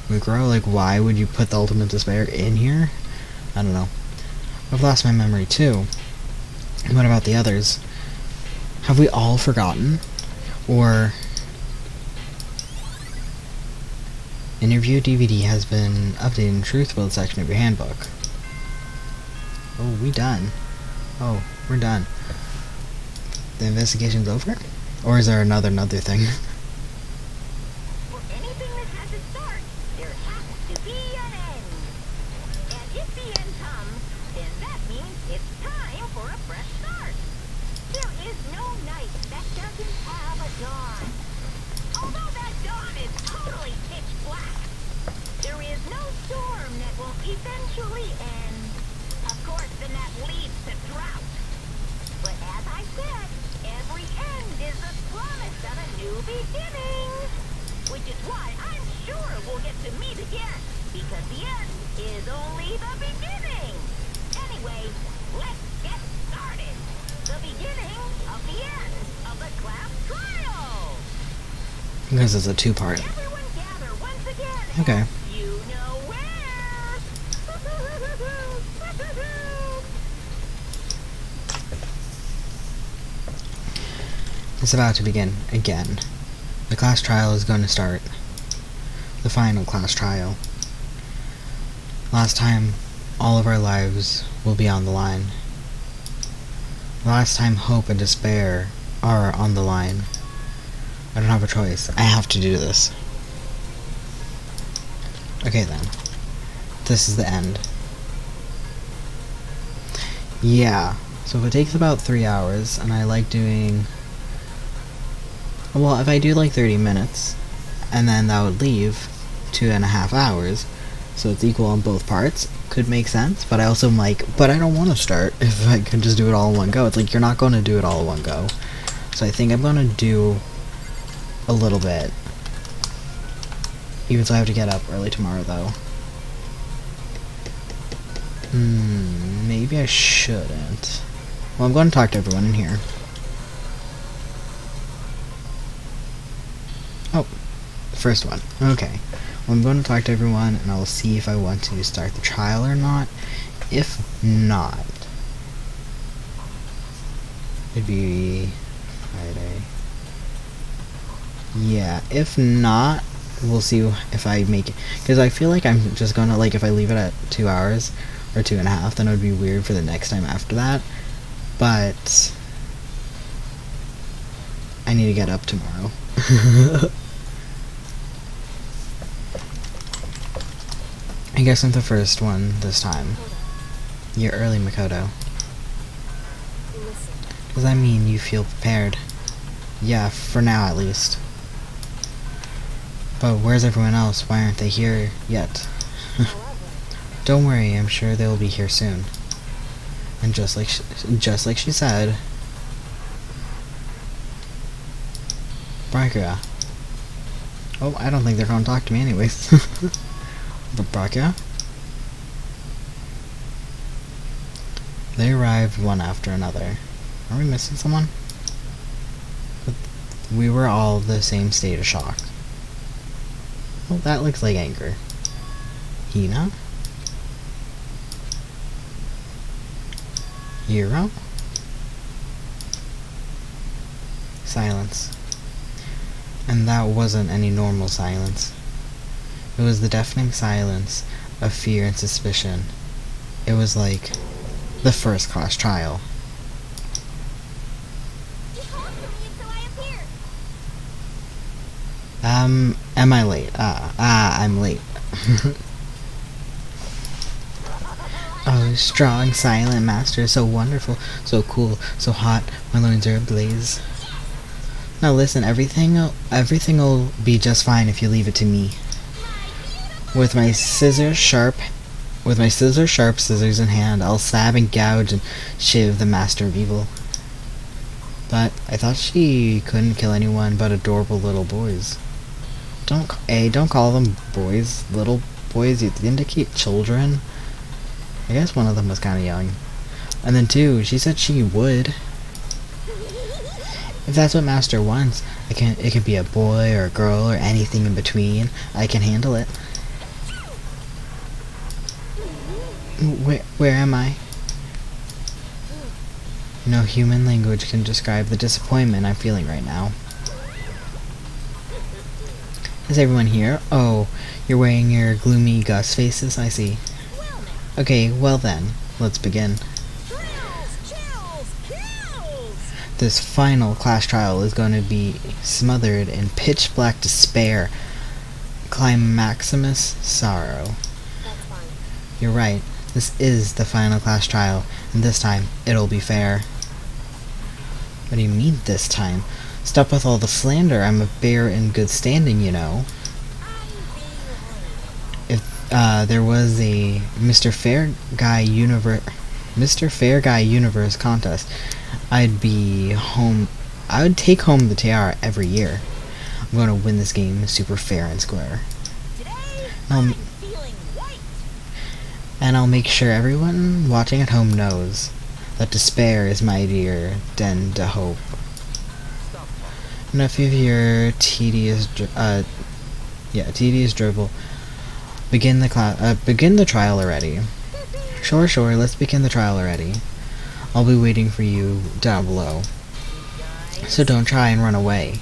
Mukuro? Like, why would you put the ultimate despair in here? I don't know. I've lost my memory too. What about the others? Have we all forgotten? Or... Interview DVD has been updated in the truth-filled section of your handbook. Oh, we done. Oh, we're done. The investigation's over? Or is there another thing? For anything that has a start, there has to be an end. And if the end comes, then that means it's time for a fresh start. There is no night that doesn't have a dawn. Although that dawn is totally pitch black, there is no storm that will eventually end. Of course, then that leads to drought. But as I said, every end is the promise of a new beginning. Which is why I'm sure we'll get to meet again. Because the end is only the beginning. Anyway, let's get started. The beginning of the end of the class trial. Because it's a two-part. Everyone gather once again. Okay. You know where. It's about to begin again. The class trial is going to start. The final class trial. Last time, all of our lives will be on the line. Last time, hope and despair are on the line. I don't have a choice. I have to do this. Okay then. This is the end. Yeah. So if it takes about 3 hours, and I like doing... Well, if I do like 30 minutes, and then that would leave 2.5 hours, so it's equal on both parts, could make sense, but I also am like, but I don't want to start if I can just do it all in one go. It's like, you're not going to do it all in one go. So I think I'm going to do a little bit. Even though I have to get up early tomorrow, though. Maybe I shouldn't. Well, I'm going to talk to everyone in here. Oh, the first one. Okay. Well, I'm going to talk to everyone, and I'll see if I want to start the trial or not. If not, it'd be Friday. Yeah, if not, we'll see if I make it. Because I feel like I'm just gonna, like, if I leave it at 2 hours, or 2.5, then it would be weird for the next time after that. But I need to get up tomorrow. I guess I'm the first one this time. You're early, Makoto. Listen, Does that mean you feel prepared? Yeah, for now at least. But where's everyone else? Why aren't they here yet? however, Don't worry, I'm sure they'll be here soon. And just like she said, Braga. Oh, I don't think they're gonna talk to me anyways. But Braga? They arrived one after another. Are we missing someone? But we were all the same state of shock. Well, that looks like anger. Hina? Hero? Silence. And that wasn't any normal silence. It was the deafening silence of fear and suspicion. It was like the first class trial. You called for me, so I appeared. Am I late? I'm late. Oh, strong, silent master, so wonderful, so cool, so hot, my loins are ablaze. Now listen, everything'll be just fine if you leave it to me. With my sharp scissors in hand, I'll stab and gouge and shiv the master of evil. But I thought she couldn't kill anyone but adorable little boys. Don't call them boys. Little boys, you indicate children. I guess one of them was kind of young. And then 2, she said she would. If that's what Master wants, it can be a boy or a girl or anything in between. I can handle it. Where am I? No human language can describe the disappointment I'm feeling right now. Is everyone here? Oh, you're wearing your gloomy Gus faces, I see. Okay, well then, let's begin. This final class trial is going to be smothered in pitch black despair, climaximus sorrow. That's fine. You're right, this is the final class trial, and this time, it'll be fair. What do you mean, this time? Stop with all the slander, I'm a bear in good standing, you know. If there was a Mr. Fair Guy Universe contest, I would take home the tiara every year. I'm going to win this game super fair and square. I'm feeling white. And I'll make sure everyone watching at home knows that despair is mightier than the hope. Enough of your tedious dribble. Begin the trial already. Sure, let's begin the trial already. I'll be waiting for you down below. So don't try and run away.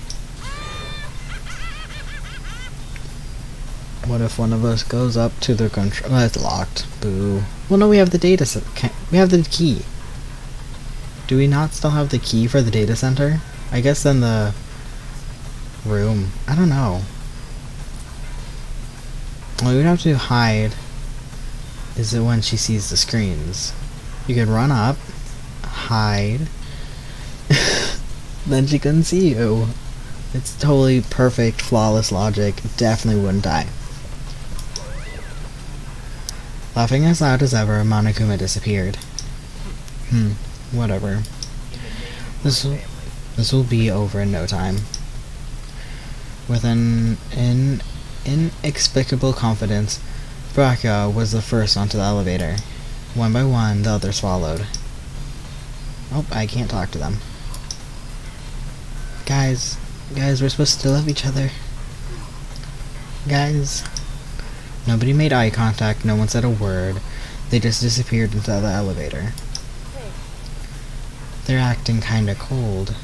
What if one of us goes up to the control? Oh, it's locked. Boo. Well, no, we have the data set. We have the key. Do we not still have the key for the data center? I guess in the room. I don't know. Well, we'd have to hide. Is it when she sees the screens? You could run up, hide, then she couldn't see you. It's totally perfect, flawless logic. Definitely wouldn't die. Laughing as loud as ever, Monokuma disappeared. Whatever. This will be over in no time. With an inexplicable confidence, Braka was the first onto the elevator. One by one, the others followed. Oh, I can't talk to them. Guys, we're supposed to love each other. Guys. Nobody made eye contact, no one said a word. They just disappeared into the elevator. Hey, They're acting kinda cold.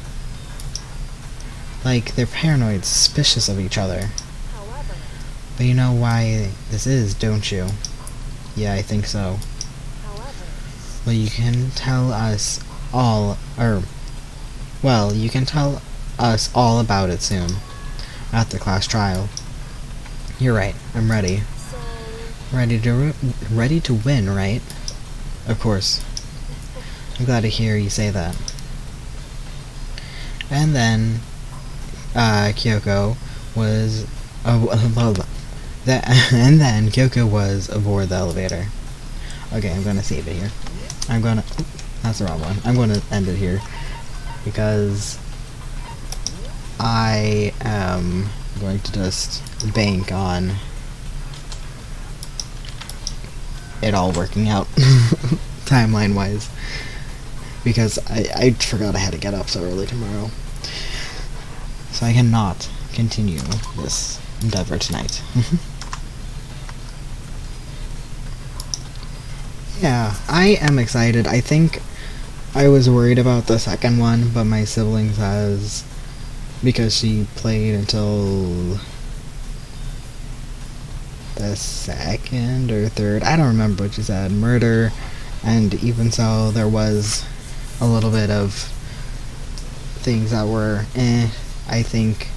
Like, they're paranoid, suspicious of each other. however, But you know why this is, don't you? Yeah, I think so. however, Well, you can tell us all, you can tell us all about it soon. At the class trial. You're right, I'm ready. so, Ready to win, right? Of course. I'm glad to hear you say that. And then, Kyoko was, and then Kyoko was aboard the elevator. Okay, I'm gonna save it here. That's the wrong one. I'm gonna end it here. Because I am going to just bank on it all working out timeline wise, because I forgot I had to get up so early tomorrow, so I cannot continue this endeavor tonight. Yeah, I am excited. I think I was worried about the second one, but my sibling says, because she played until the second or third, I don't remember what she said, murder, and even so, there was a little bit of things that were I think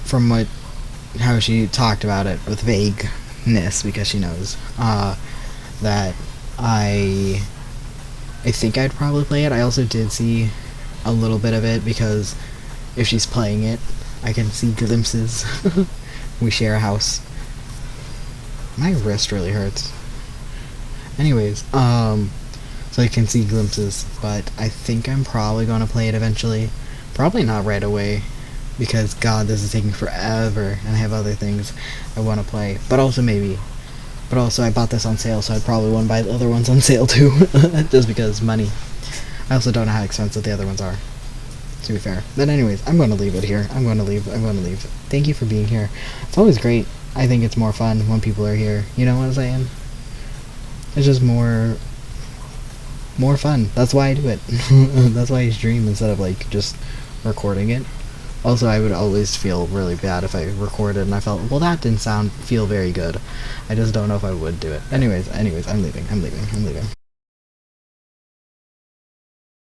from how she talked about it with vagueness, because she knows that I think I'd probably play it. I also did see a little bit of it, because if she's playing it, I can see glimpses. We share a house. My wrist really hurts. Anyways, so I can see glimpses, but I think I'm probably going to play it eventually. Probably not right away, because God, this is taking forever, and I have other things I want to play. But also maybe. But also I bought this on sale, so I'd probably want to buy the other ones on sale too, just because money. I also don't know how expensive the other ones are, to be fair. But anyways, I'm going to leave it here. I'm going to leave. Thank you for being here. It's always great. I think it's more fun when people are here. You know what I'm saying? It's just more fun. That's why I do it. That's why I stream instead of like just recording it. Also, I would always feel really bad if I recorded and I felt, well, that didn't feel very good. I just don't know if I would do it. Anyways, I'm leaving.